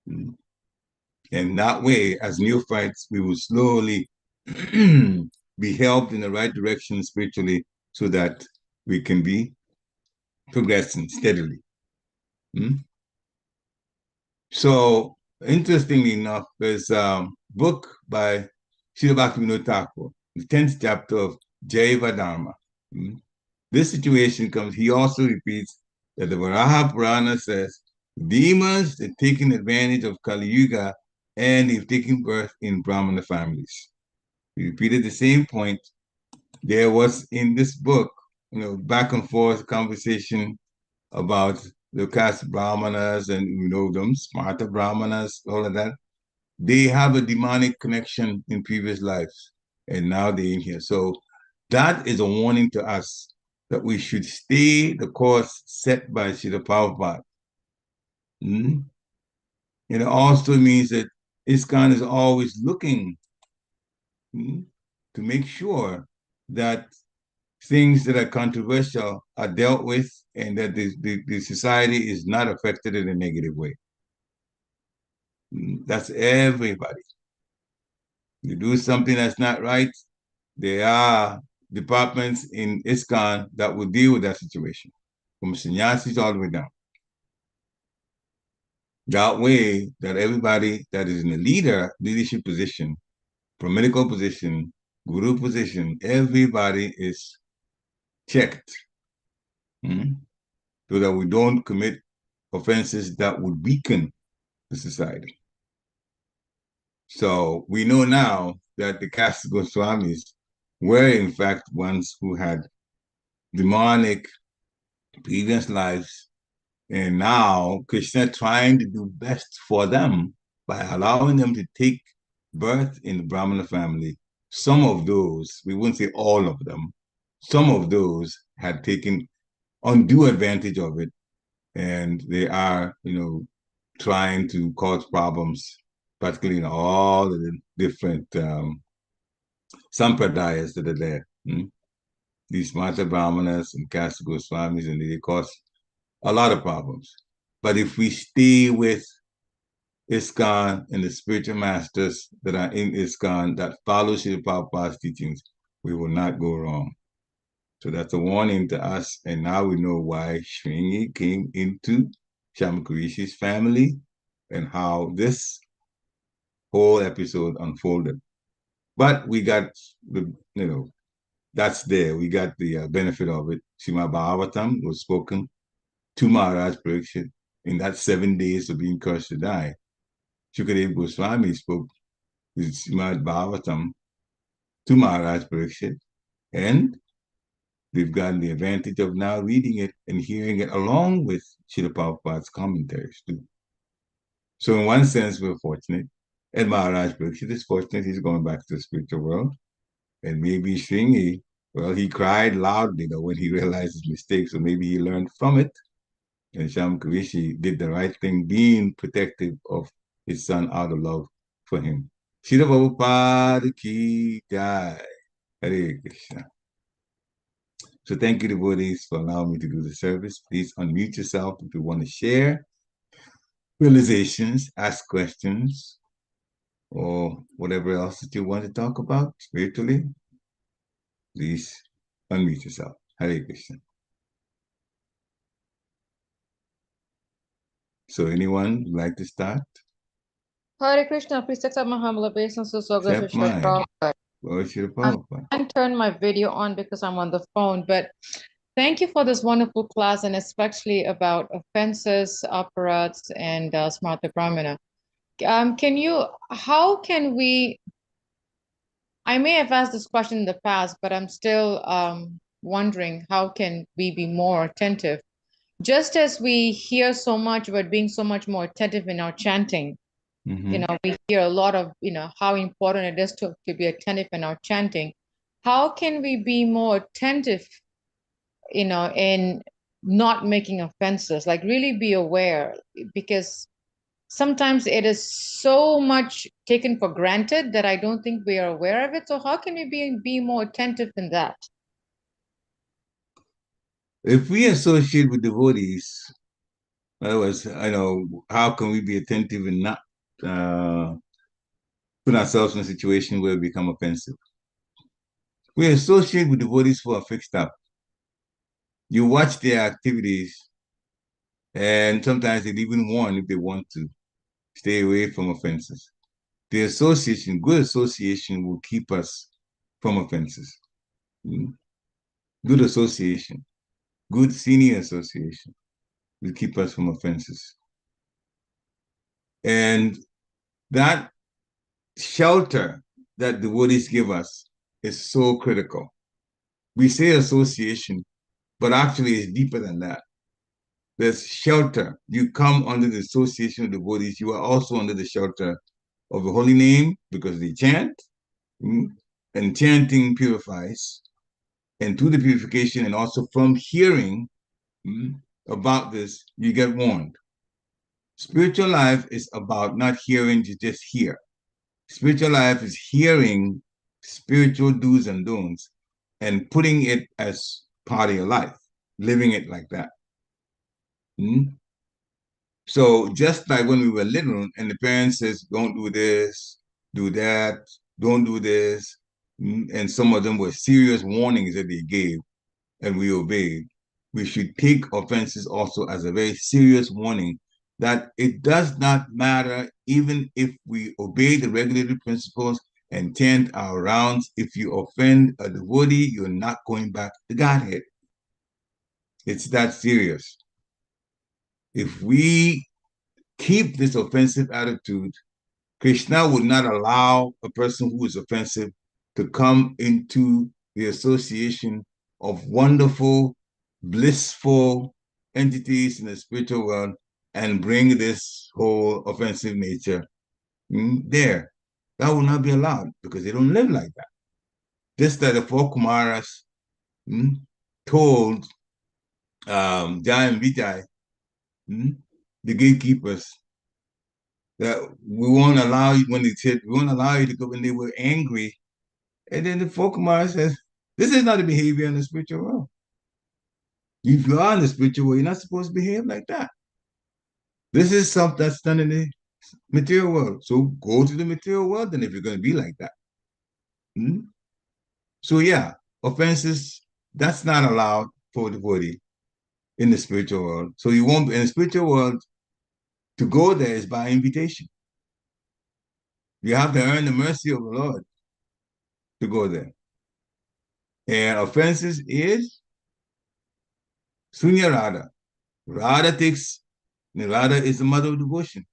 And that way, as neophytes, we will slowly be helped in the right direction spiritually so that we can be progressing steadily. So, interestingly enough, there's a book by Srila Bhaktivinoda Thakur, the 10th chapter of Jaiva Dharma. This situation comes, he also repeats that the Varaha Purana says, demons are taking advantage of Kali Yuga and they've taken birth in Brahmana families. He repeated the same point. There was in this book, back and forth conversation about the caste Brahmanas and, them, smarta Brahmanas, all of that. They have a demonic connection in previous lives, and now they're in here. So that is a warning to us that we should stay the course set by Srila Prabhupada. And it also means that ISKCON is always looking to make sure that things that are controversial are dealt with and that the society is not affected in a negative way. That's everybody. You do something that's not right, there are departments in ISKCON that will deal with that situation, from sannyasis all the way down. That way, that everybody that is in a leadership position, political position, guru position, everybody is checked so that we don't commit offenses that would weaken the society. So we know now that the caste Goswamis were in fact ones who had demonic previous lives, and now Krishna trying to do best for them by allowing them to take birth in the Brahmana family. Some of those, we wouldn't say all of them, some of those had taken undue advantage of it, and they are, trying to cause problems, particularly in all the different sampradayas that are there. These Mata Brahmanas and caste Goswamis, and they cause a lot of problems. But if we stay with ISKCON and the spiritual masters that are in ISKCON that follow Srila Prabhupada's teachings, we will not go wrong. So that's a warning to us. And now we know why Shringi came into Shamakurishi's family and how this whole episode unfolded. But we got the, that's there. We got the benefit of it. Srimad Bhagavatam was spoken to Maharaj Pariksit in that 7 days of being cursed to die. Shukadeva Goswami spoke with Srimad Bhagavatam to Maharaj Pariksit, and we've gotten the advantage of now reading it and hearing it along with Srila Prabhupada's commentaries too. So in one sense, we're fortunate. And Maharaj Pariksit is fortunate. He's going back to the spiritual world. And maybe Shringi, well, he cried loudly though when he realized his mistake. So maybe he learned from it. And Shamkarishi did the right thing, being protective of his son out of love for him. Shira Prabhupada ki jai. Hare Krishna. So thank you, devotees, for allowing me to do the service. Please unmute yourself if you want to share realizations, ask questions, or whatever else that you want to talk about spiritually. Please unmute yourself. Hare Krishna. So anyone would like to start? Hare Krishna, please accept my humble obeisance. Accept mine. Glory to the Prabhupada. I turn my video on because I'm on the phone, but thank you for this wonderful class, and especially about offenses, aparats, and smarta brahmana. How can we, I may have asked this question in the past, but I'm still wondering, how can we be more attentive? Just as we hear so much about being so much more attentive in our chanting, we hear a lot of, how important it is to be attentive in our chanting. How can we be more attentive, in not making offenses, like really be aware? Because sometimes it is so much taken for granted that I don't think we are aware of it. So how can we be more attentive in that? If we associate with devotees, in other words, how can we be attentive and not put ourselves in a situation where we become offensive? We associate with devotees who are fixed up. You watch their activities, and sometimes they even warn if they want to stay away from offenses. The association, good association, will keep us from offenses. Good association, good senior association will keep us from offenses. And that shelter that devotees give us is so critical. We say association, but actually it's deeper than that. There's shelter. You come under the association of devotees. You are also under the shelter of the holy name because they chant, and chanting purifies. And through the purification and also from hearing about this, you get warned. Spiritual life is about not hearing to just hear. Spiritual life is hearing spiritual do's and don'ts and putting it as part of your life, living it like that. So just like when we were little and the parents says, don't do this, do that, don't do this, and some of them were serious warnings that they gave and we obeyed, we should take offenses also as a very serious warning that it does not matter even if we obey the regulated principles and chant our rounds. If you offend a devotee, you're not going back to Godhead. It's that serious. If we keep this offensive attitude, Krishna would not allow a person who is offensive to come into the association of wonderful, blissful entities in the spiritual world and bring this whole offensive nature there. That will not be allowed because they don't live like that. Just that the four Kumaras told Jai and Vijay, the gatekeepers, that we won't allow you, when they said, we won't allow you to go, when they were angry. And then the four Kumaras says, this is not a behavior in the spiritual world. If you are in the spiritual world, you're not supposed to behave like that. This is something that's done in the material world. So go to the material world then if you're going to be like that. So yeah, offenses, that's not allowed for the devotee in the spiritual world. So you won't, in the spiritual world, to go there is by invitation. You have to earn the mercy of the Lord to go there. And offenses is Sunya Radha. Radha is the mother of devotion.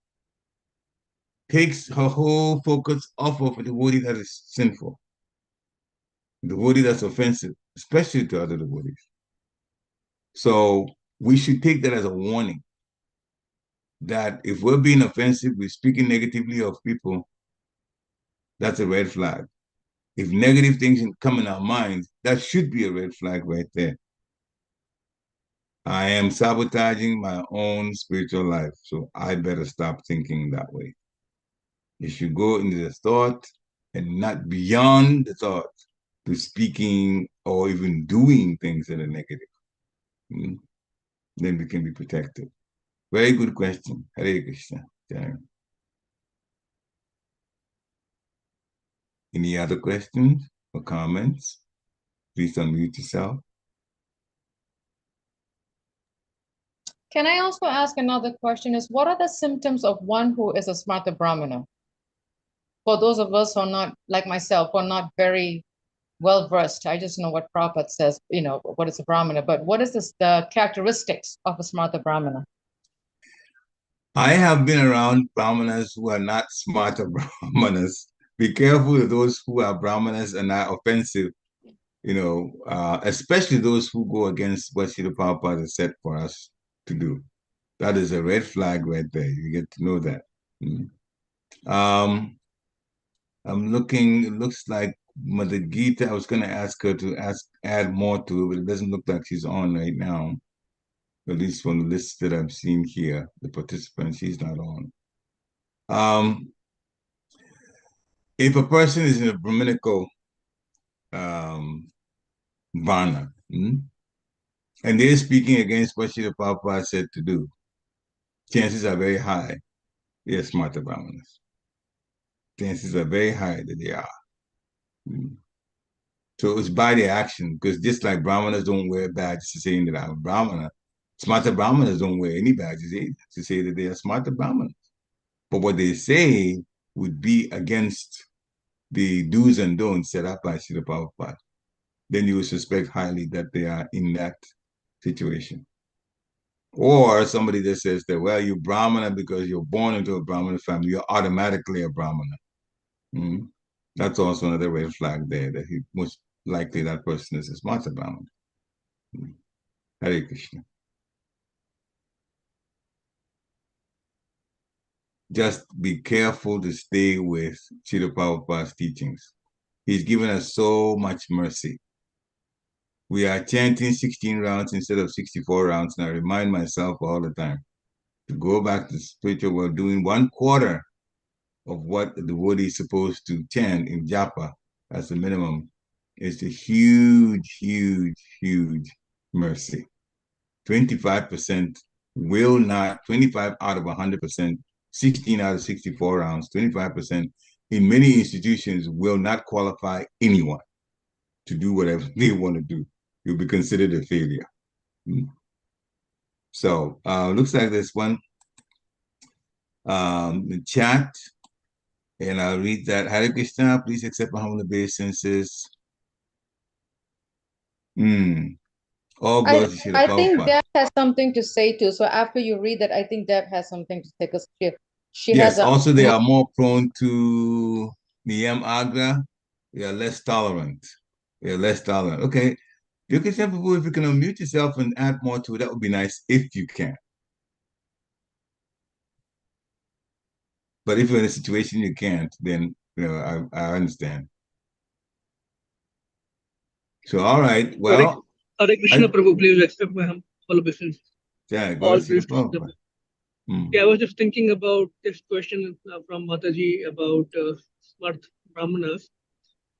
Takes her whole focus off of the devotee that is sinful, the devotee that's offensive, especially to other devotees. So we should take that as a warning that if we're being offensive, we're speaking negatively of people, that's a red flag. If negative things come in our minds, that should be a red flag right there. I am sabotaging my own spiritual life, so I better stop thinking that way. You should go into the thought and not beyond the thought to speaking or even doing things that are negative. Mm. Then we can be protected. Very good question. Hare Krishna. Any other questions or comments? Please unmute yourself. Can I also ask another question? Is what are the symptoms of one who is a Smarta Brahmana? For those of us who are not, like myself, who are not very well versed, I just know what Prabhupada says, what is a Brahmana, but what is the characteristics of a Smarta Brahmana? I have been around Brahmanas who are not smarter Brahmanas. Be careful of those who are Brahmanas and are offensive, especially those who go against what Srila Prabhupada has said for us to do. That is a red flag right there. You get to know that. I'm looking, it looks like Mother Gita, I was going to ask her to add more to it, but it doesn't look like she's on right now. At least from the list that I've seen here, the participants, she's not on. If a person is in a Brahminical Varna, and they're speaking against what Srila Prabhupada said to do, chances are very high they're smarter Brahmanas. Chances are very high that they are. So it's by their action, because just like Brahmanas don't wear badges to say that I'm a Brahmana, smarter Brahmanas don't wear any badges either to say that they are smarter Brahmanas. But what they say would be against the do's and don'ts set up by Srila Prabhupada. Then you would suspect highly that they are in that situation. Or somebody that says that, well, you're Brahmana because you're born into a Brahmana family, you're automatically a Brahmana. Mm-hmm. That's also another red flag there, that he most likely that person is a smarter Brahmana. Mm-hmm. Hare Krishna. Just be careful to stay with Srila Prabhupada's teachings. He's given us so much mercy. We are chanting 16 rounds instead of 64 rounds, and I remind myself all the time to go back to the spiritual world, doing 1/4 of what the devotee is supposed to chant in japa as the minimum is a huge, huge, huge mercy. 25% will not, 25 out of 100%, 16 out of 64 rounds, 25% in many institutions will not qualify anyone to do whatever they want to do. You'll be considered a failure. So looks like there's one the chat, and I'll read that. Hare Krishna, please accept my humble obeisances. All glory to Srila I think Prabhupada. Deb has something to say too. So after you read that, I think Deb has something to say because she Yes, has a also they are more prone to Niyam Agra. They are less tolerant. They are less tolerant. Okay. You can say, if you can unmute yourself and add more to it, that would be nice if you can. But if you're in a situation you can't, then I understand. So all right. Well, Hare Krishna, Prabhu, please accept my humble obeisances. Yeah, go All to the praise to the Prabhupada. Yeah, I was just thinking about this question from Mataji about smart brahmanas.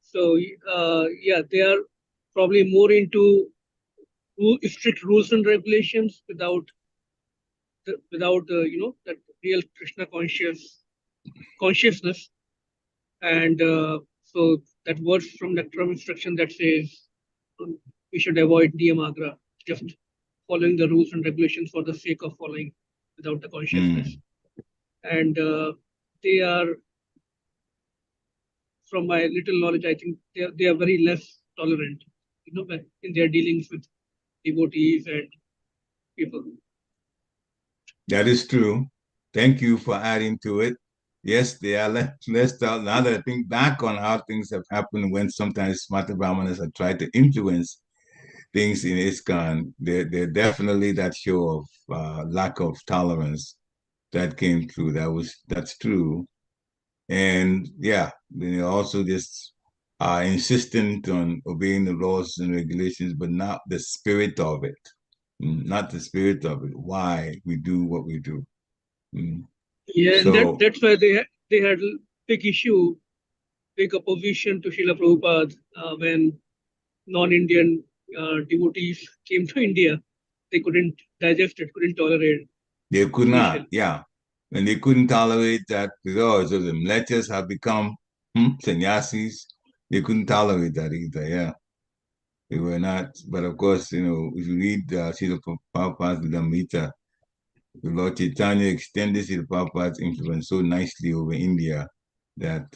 So yeah, they are probably more into strict rules and regulations without that real Krishna consciousness, and so that verse from Nectar of Instruction that says we should avoid Niyamagra, just following the rules and regulations for the sake of following without the consciousness. And they are, from my little knowledge, I think they are very less tolerant. in their dealings with devotees and people. That is true. Thank you for adding to it. Yes, they are less out. Now that I think back on how things have happened when sometimes Smarta Brahmanas have tried to influence things in ISKCON, they're definitely that show of lack of tolerance that came through. That's true. And yeah, also just insistent on obeying the laws and regulations, but not the spirit of it. Not the spirit of it. Why we do what we do. Yeah, and So that's why they had big issue, big opposition to Srila Prabhupada when non-Indian devotees came to India. They couldn't digest it, couldn't tolerate they could not, initially. yeah. And they couldn't tolerate that because the mlechas have become sannyasis. They couldn't tolerate that either, yeah. They were not, but of course, if you read Srila Prabhupada's Lamrita, the Lord Chaitanya extended Srila Prabhupada's influence so nicely over India that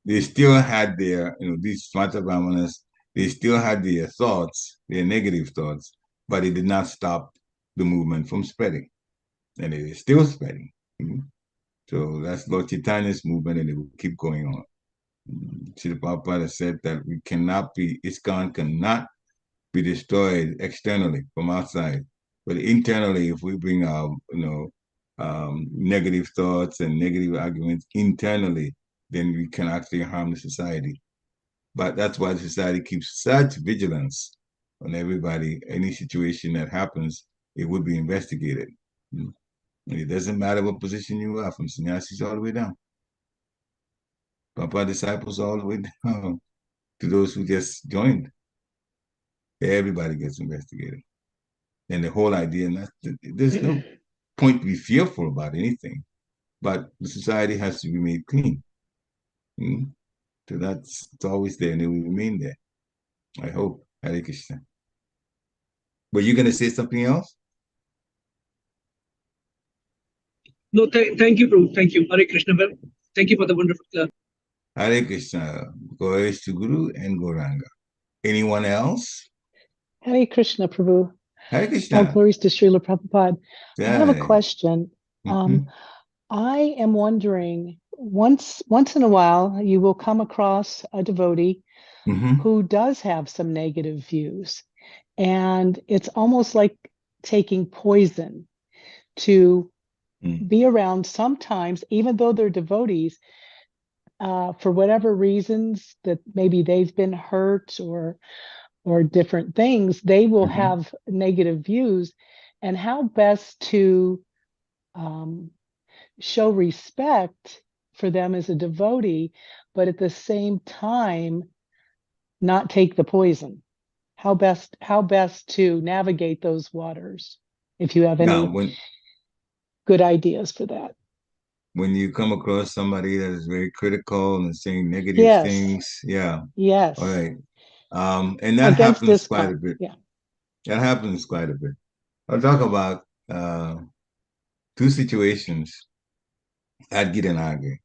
they still had their, these Smata Brahmanas, they still had their thoughts, their negative thoughts, but it did not stop the movement from spreading. And it is still spreading. So that's Lord Chaitanya's movement, and it will keep going on. Srila Prabhupada said that ISKCON cannot be destroyed externally from outside, but internally, if we bring our, negative thoughts and negative arguments internally, then we can actually harm the society. But that's why the society keeps such vigilance on everybody. Any situation that happens, it would be investigated. It doesn't matter what position you are, from sannyasis all the way down. Papa disciples all the way down to those who just joined. Everybody gets investigated. And the whole idea, there's no point to be fearful about anything, but the society has to be made clean. So it's always there and it will remain there. I hope. Hare Krishna. Were you going to say something else? No, thank you, Prabhu. Thank you. Hare Krishna. Thank you for the wonderful class. Hare Krishna. Goresh to Guru and Goranga. Anyone else? Hare Krishna, Prabhu. Hare All Krishna. glories to Srila Prabhupada. I have a Jai. question. I am wondering, once in a while, you will come across a devotee who does have some negative views. And it's almost like taking poison to be around sometimes, even though they're devotees, for whatever reasons that maybe they've been hurt or different things, they will have negative views. And how best to show respect for them as a devotee, but at the same time not take the poison. How best to navigate those waters, if you have any good ideas for that. When you come across somebody that is very critical and saying negative things, yes, all right, and that against happens quite a bit. Yeah, that happens quite a bit. I'll talk about two situations at Gitanagari.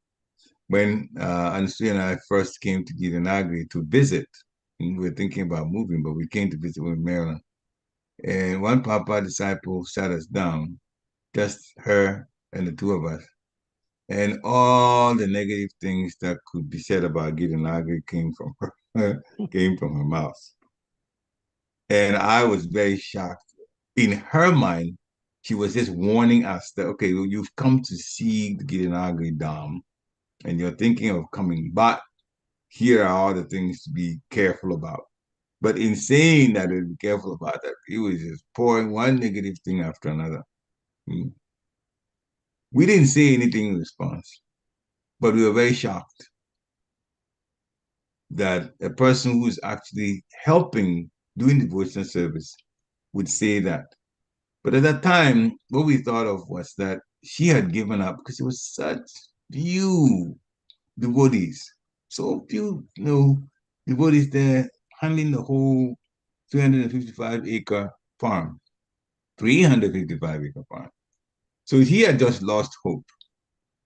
When Anusri and I first came to Gitanagari to visit, and we were thinking about moving, but we came to visit with Maryland. And one Papa disciple sat us down, just her and the two of us. And all the negative things that could be said about Gitanagari came from her mouth. And I was very shocked. In her mind, she was just warning us that, okay, well, you've come to see the Gitanagari Dham, and you're thinking of coming, but here are all the things to be careful about. But in saying that, be careful about that, he was just pouring one negative thing after another. We didn't say anything in response, but we were very shocked that a person who is actually helping doing devotional service would say that. But at that time, what we thought of was that she had given up because it was such few devotees, so few, devotees there handling the whole 355-acre farm, 355-acre farm. So he had just lost hope.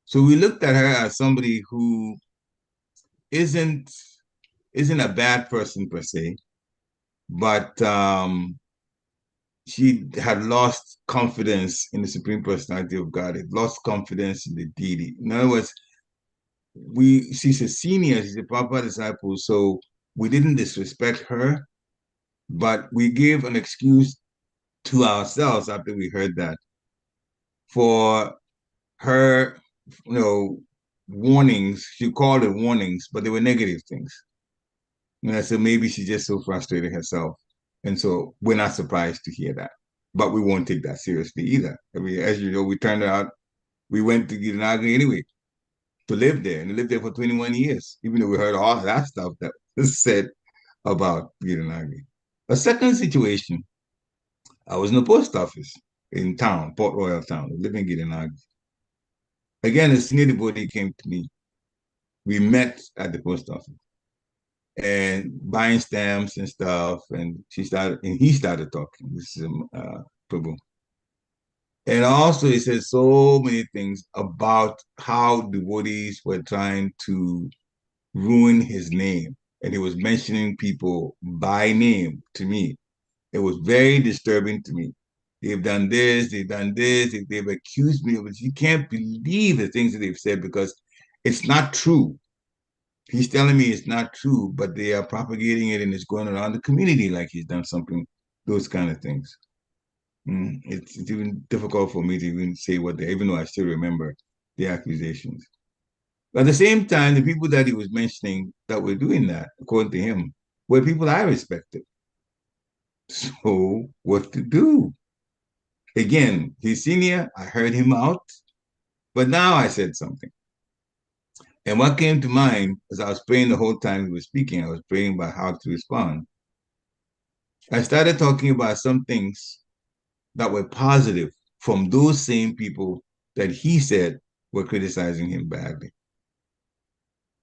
So we looked at her as somebody who isn't a bad person per se, but she had lost confidence in the Supreme Personality of God, had lost confidence in the deity. In other words, she's a senior, she's a proper disciple, so we didn't disrespect her, but we gave an excuse to ourselves after we heard that for her, warnings. She called it warnings, but they were negative things. And I said maybe she's just so frustrated herself. And so we're not surprised to hear that. But we won't take that seriously either. I mean, as you know, we turned out, we went to Gitanaga anyway to live there, and lived there for 21 years, even though we heard all that stuff that was said about Gitanaga. A second situation, I was in the post office in town, Port Royal town, living in Gitanaga. Again, a senior devotee came to me. We met at the post office and buying stamps and stuff. And he started talking. This is Prabhu. And also, he said so many things about how devotees were trying to ruin his name. And he was mentioning people by name to me. It was very disturbing to me. They've done this, they've accused me of it. You can't believe the things that they've said because it's not true. He's telling me it's not true, but they are propagating it and it's going around the community like he's done something, those kind of things. It's even difficult for me to even say what they, even though I still remember the accusations. But at the same time, the people that he was mentioning that were doing that, according to him, were people I respected. So what to do? Again, he's senior, I heard him out, but now I said something. And what came to mind as I was praying the whole time he was speaking, I was praying about how to respond. I started talking about some things that were positive from those same people that he said were criticizing him badly.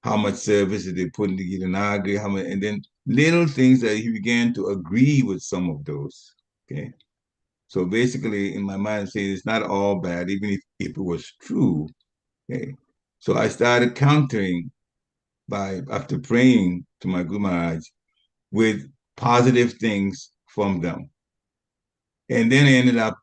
How much service did they put into Gitanaga, how much, and then little things that he began to agree with some of those. Okay. So basically, in my mind, I'm saying it's not all bad, even if it was true. Okay. So I started countering after praying to my Guru Maharaj with positive things from them. And then I ended up,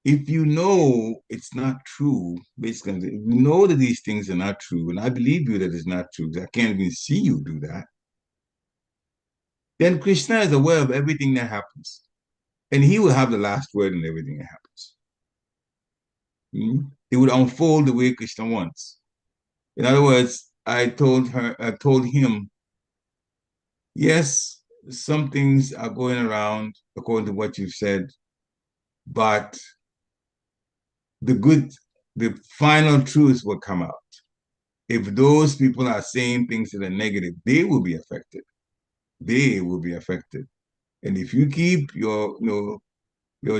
if you know it's not true, basically, if you know that these things are not true, and I believe you that it's not true, I can't even see you do that, then Krishna is aware of everything that happens. And he will have the last word in everything that happens. It would unfold the way Krishna wants. In other words, I told him, yes, some things are going around according to what you've said, but the final truth will come out. If those people are saying things that are negative, they will be affected. They will be affected. And if you keep your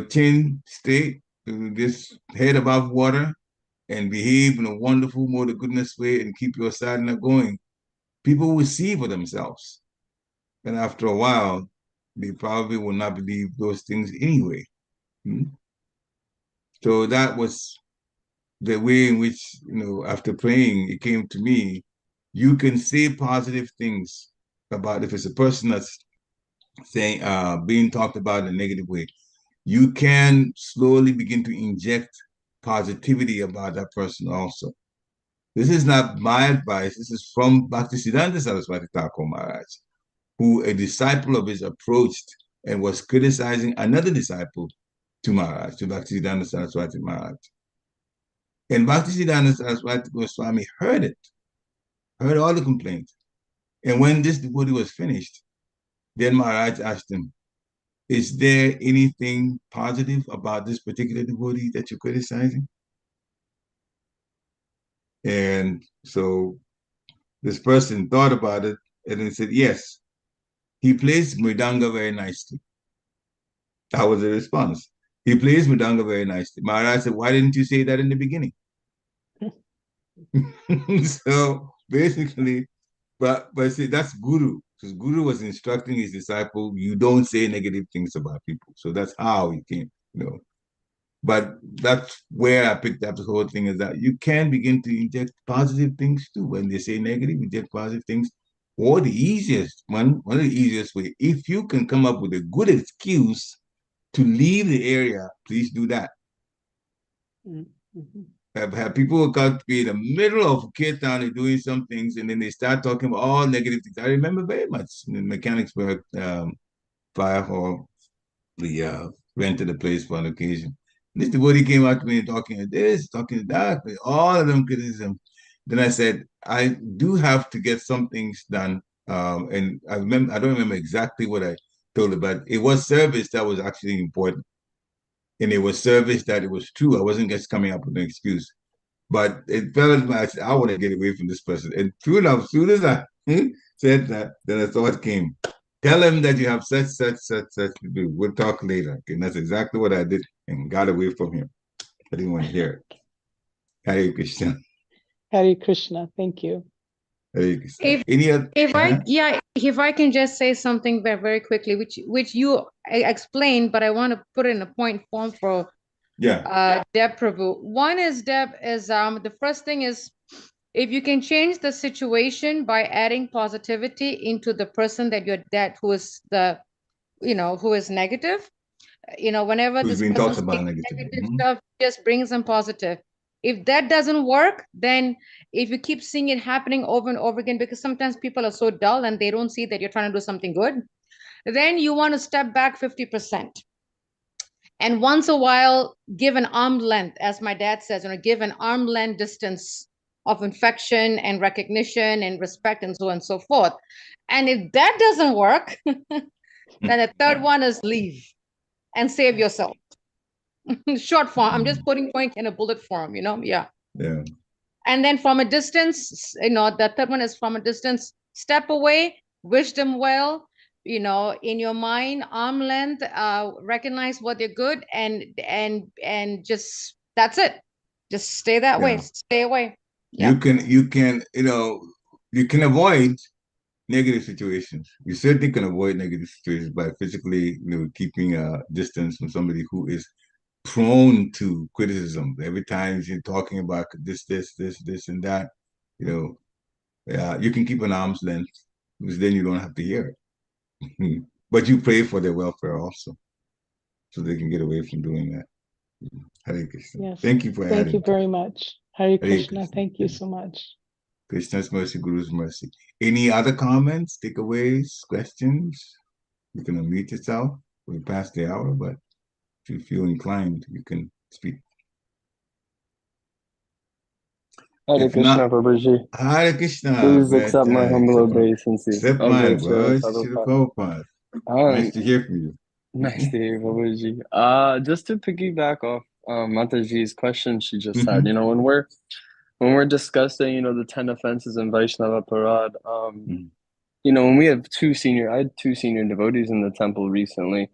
chin straight, this head above water, and behave in a wonderful mode of goodness way and keep your sadhana going, people will see for themselves. And after a while, they probably will not believe those things anyway. So that was the way in which, after praying, it came to me, you can say positive things about, if it's a person that's saying, being talked about in a negative way, you can slowly begin to inject positivity about that person also. This is not my advice. This is from Bhaktisiddhanta Saraswati Thakur Maharaj, who a disciple of his approached and was criticizing another disciple to Maharaj, to Bhaktisiddhanta Saraswati Maharaj. And Bhaktisiddhanta Saraswati Goswami heard it, heard all the complaints. And when this devotee was finished, then Maharaj asked him, is there anything positive about this particular devotee that you're criticizing? And so this person thought about it and then said, yes, he plays Mridanga very nicely. That was the response. He plays Mridanga very nicely. Maharaj said, why didn't you say that in the beginning? So basically, but see, that's Guru. Because Guru was instructing his disciple, you don't say negative things about people. So that's how he came. But that's where I picked up the whole thing, is that you can begin to inject positive things too. When they say negative, inject positive things. Or the easiest one of the easiest way, if you can come up with a good excuse to leave the area, please do that. Mm-hmm. I've had people who come to be in the middle of Cape Town and doing some things, and then they start talking about all negative things. I remember very much in Mechanicsburg Fire Hall. We rented a place for an occasion. This devotee came out to me and talking to this, talking to that, all of them criticism. Then I said, I do have to get some things done. And I don't remember exactly what I told her, but it was service that was actually important. And it was service that it was true. I wasn't just coming up with an excuse. But it fell into my, I want to get away from this person. And true enough, as soon as I said that, then a thought came. Tell him that you have such to do. We'll talk later. Okay, and that's exactly what I did and got away from him. I didn't want to hear it. Hare Krishna. Hare Krishna. Thank you. Hare Krishna. If I can just say something very, very quickly, which you explained, but I want to put it in a point form for Deb Prabhu. One is, Deb, is the first thing is, if you can change the situation by adding positivity into the person who is who is negative, whenever this person speaks negative stuff, just brings them positive. If that doesn't work, then if you keep seeing it happening over and over again, because sometimes people are so dull and they don't see that you're trying to do something good, then you want to step back 50%. And once a while, give an arm length, as my dad says, give an arm length distance of infection and recognition and respect and so on and so forth. And if that doesn't work, then the third one is leave and save yourself. Short form. I'm just putting point in a bullet form, Yeah. And then from a distance, the third one is from a distance, step away, wish them well, in your mind, arm length, recognize what they're good, and just, that's it. Just stay that way. Stay away. Yeah. You can avoid negative situations. You certainly can avoid negative situations by physically, keeping a distance from somebody who is prone to criticism. Every time you're talking about this, and that, you can keep an arm's length, because then you don't have to hear it. But you pray for their welfare also, so they can get away from doing that. Hare Krishna. Yes. Thank you for adding. Thank you very much. Hare Krishna. Thank you so much. Krishna's mercy, Guru's mercy. Any other comments, takeaways, questions? You can unmute yourself. We're past the hour, but if you feel inclined, you can speak. Hare Krishna, Prabhuji. Hare Krishna. Please accept my humble obeisance. Accept my words, Srila Prabhupada. Nice to hear from you. Nice to hear, Prabhuji. Just to piggyback off Mataji's question she just had, when we're discussing, the 10 offenses in Vaishnava Parad, when we have I had two senior devotees in the temple recently,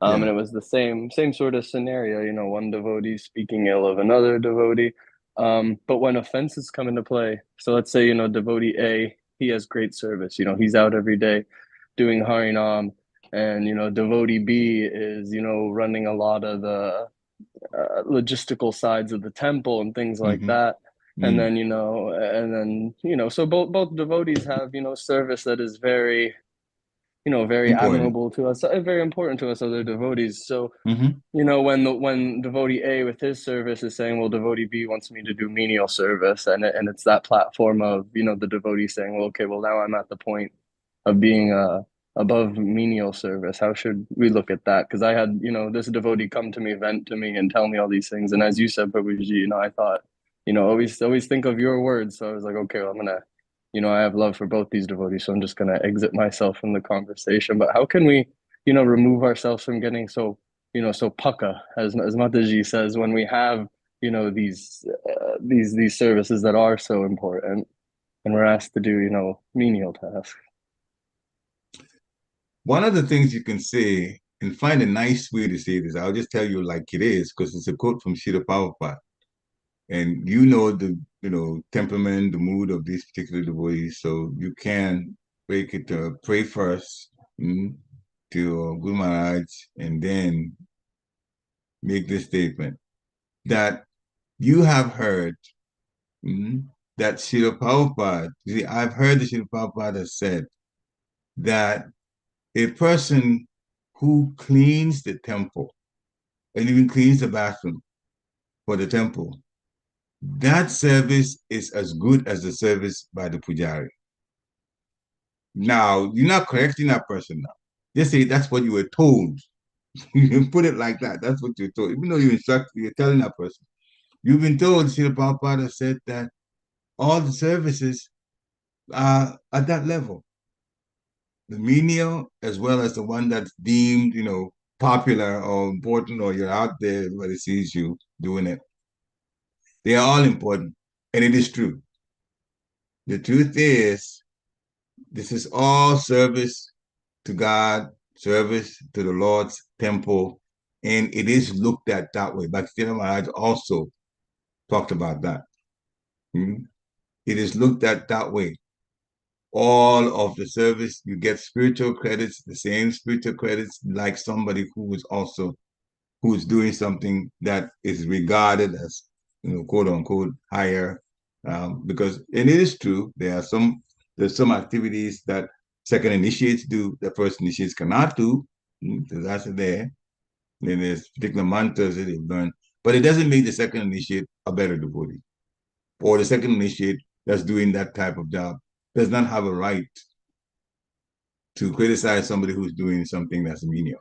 and it was the same sort of scenario, one devotee speaking ill of another devotee. But when offenses come into play, so let's say, devotee A, he has great service, he's out every day doing Harinam, and, devotee B is, running a lot of the logistical sides of the temple and things like that. And then, so both devotees have, service that is very, very admirable to us, very important to us, other devotees. So, when devotee A with his service is saying, well, devotee B wants me to do menial service, and it's that platform of, the devotee saying, well, okay, well, now I'm at the point of being above menial service. How should we look at that? Because I had, this devotee come to me, vent to me, and tell me all these things. And as you said, Prabhuji, I thought, always think of your words. So I was like, okay, well, I'm gonna, I have love for both these devotees, so I'm just gonna exit myself from the conversation. But how can we, remove ourselves from getting so, so pukka, as Mataji says, when we have, these services that are so important, and we're asked to do, menial tasks. One of the things you can say, and find a nice way to say this, I'll just tell you like it is, because it's a quote from Srila Prabhupada. And the temperament, the mood of these particular devotees, so you can break it to pray first to Guru Maharaj, and then make this statement that you have heard that Srila Prabhupada, see, I've heard that Srila Prabhupada has said that a person who cleans the temple and even cleans the bathroom for the temple, that service is as good as the service by the pujari. Now, you're not correcting that person now. Just say that's what you were told. You can put it like that. That's what you're told. Even though you're telling that person. You've been told, Srila Prabhupada said that all the services are at that level. The menial, as well as the one that's deemed, popular or important, or you're out there, everybody sees you doing it. They are all important. And it is true. The truth is, this is all service to God, service to the Lord's temple, and it is looked at that way. Bhaktivinoda Maharaj also talked about that. It is looked at that way. All of the service, you get spiritual credits, the same spiritual credits, like somebody who's doing something that is regarded as, quote unquote, higher. Because, and it is true, there's some activities that second initiates do that first initiates cannot do. So that's there. Then there's particular mantras that they've learned, but it doesn't make the second initiate a better devotee, or the second initiate that's doing that type of job does not have a right to criticize somebody who's doing something that's menial.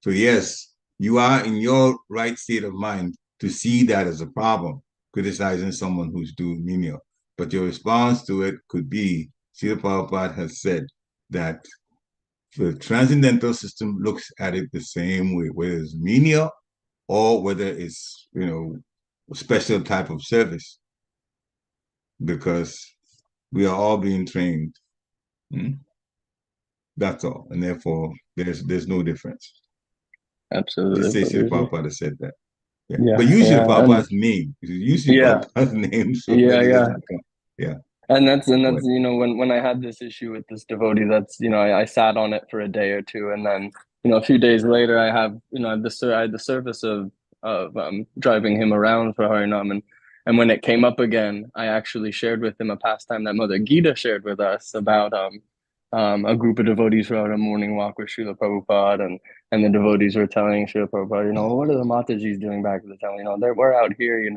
So yes, you are in your right state of mind to see that as a problem, criticizing someone who's doing menial. But your response to it could be, Srila Prabhupada has said that the transcendental system looks at it the same way, whether it's menial or whether it's, a special type of service, because we are all being trained. That's all. And therefore, there's no difference. Absolutely. Just say Srila Prabhupada said that. Yeah. Yeah, But use Srila yeah, Prabhupada's name. Use Srila Prabhupada's name so that it doesn't come. Yeah. And that's when I had this issue with this devotee, that's I sat on it for a day or two, and then a few days later I have I had the service of driving him around for Harinam, and when it came up again, I actually shared with him a pastime that Mother Gita shared with us about a group of devotees who were on a morning walk with Srila Prabhupada, and the devotees were telling Srila Prabhupada, what are the Matajis doing back at the temple? We're out here,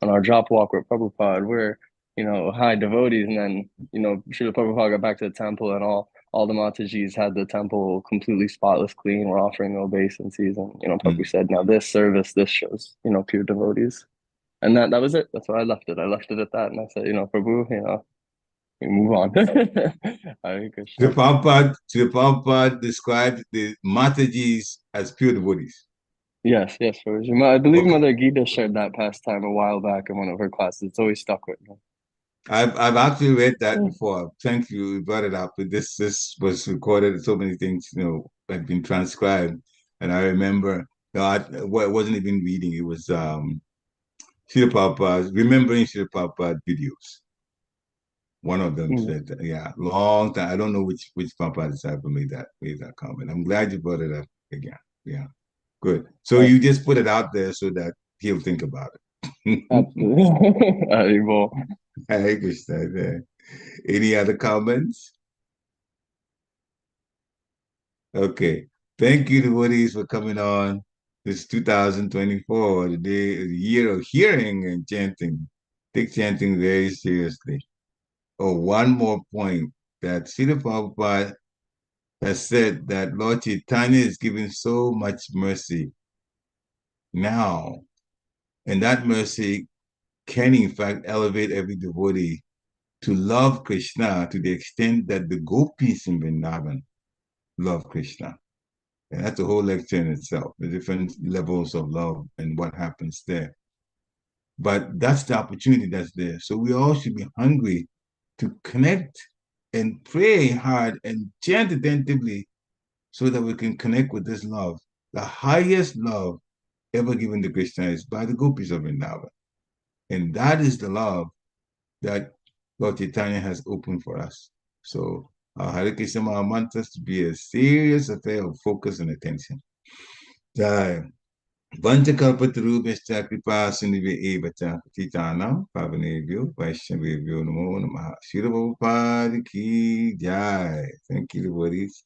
on our drop walk with Prabhupada. We're high devotees. And then, Srila Prabhupada got back to the temple, and all the Matajis had the temple completely spotless clean. We're offering no obeisances. And, Prabhu said, now this service, this shows, pure devotees. And that was it. That's why I left it. I left it at that. And I said, Prabhu, we move on. Hare Krishna. Srila Prabhupada described the Matajis as pure devotees. Yes, Prabhuji. I believe Mother Gita shared that pastime a while back in one of her classes. It's always stuck with me. I've actually read that before. Thank you, you brought it up. This was recorded. So many things, had been transcribed, and I remember. I wasn't even reading. It was Srila Prabhupada's, remembering Srila Prabhupada videos. One of them said, long time. I don't know which Prabhupada disciple made that comment. I'm glad you brought it up again. Yeah, good. So you just put it out there so that he'll think about it. Absolutely. Hare Krishna. Any other comments? Okay. Thank you, devotees, for coming on. This 2024, the year of hearing and chanting. Take chanting very seriously. Oh, one more point that Srila Prabhupada has said that Lord Chaitanya is giving so much mercy now, and that mercy can in fact elevate every devotee to love Krishna to the extent that the gopis in Vrindavan love Krishna. And that's a whole lecture in itself, the different levels of love and what happens there. But that's the opportunity that's there. So we all should be hungry to connect and pray hard and chant attentively so that we can connect with this love. The highest love ever given to Krishna is by the gopis of Vrindavan. And that is the love that Lord Chaitanya has opened for us. So Hare Krishna Maha wants us to be a serious affair of focus and attention. Jai. Vanchakalpatarubhascha kripa sindhve evacha patitanam pavanebhyo vaishnavebhyo namo namaha. Srila Prabhupada ki jai. Thank you, devotees.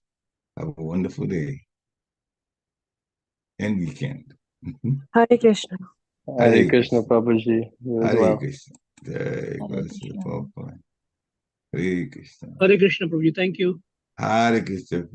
Have a wonderful day and weekend. Hare Krishna. Hare Krishna, Prabhuji. You as Hare well. Krishna. Jai Krishna. Hare Krishna. Hare Krishna, Prabhuji. Thank you. Hare Krishna.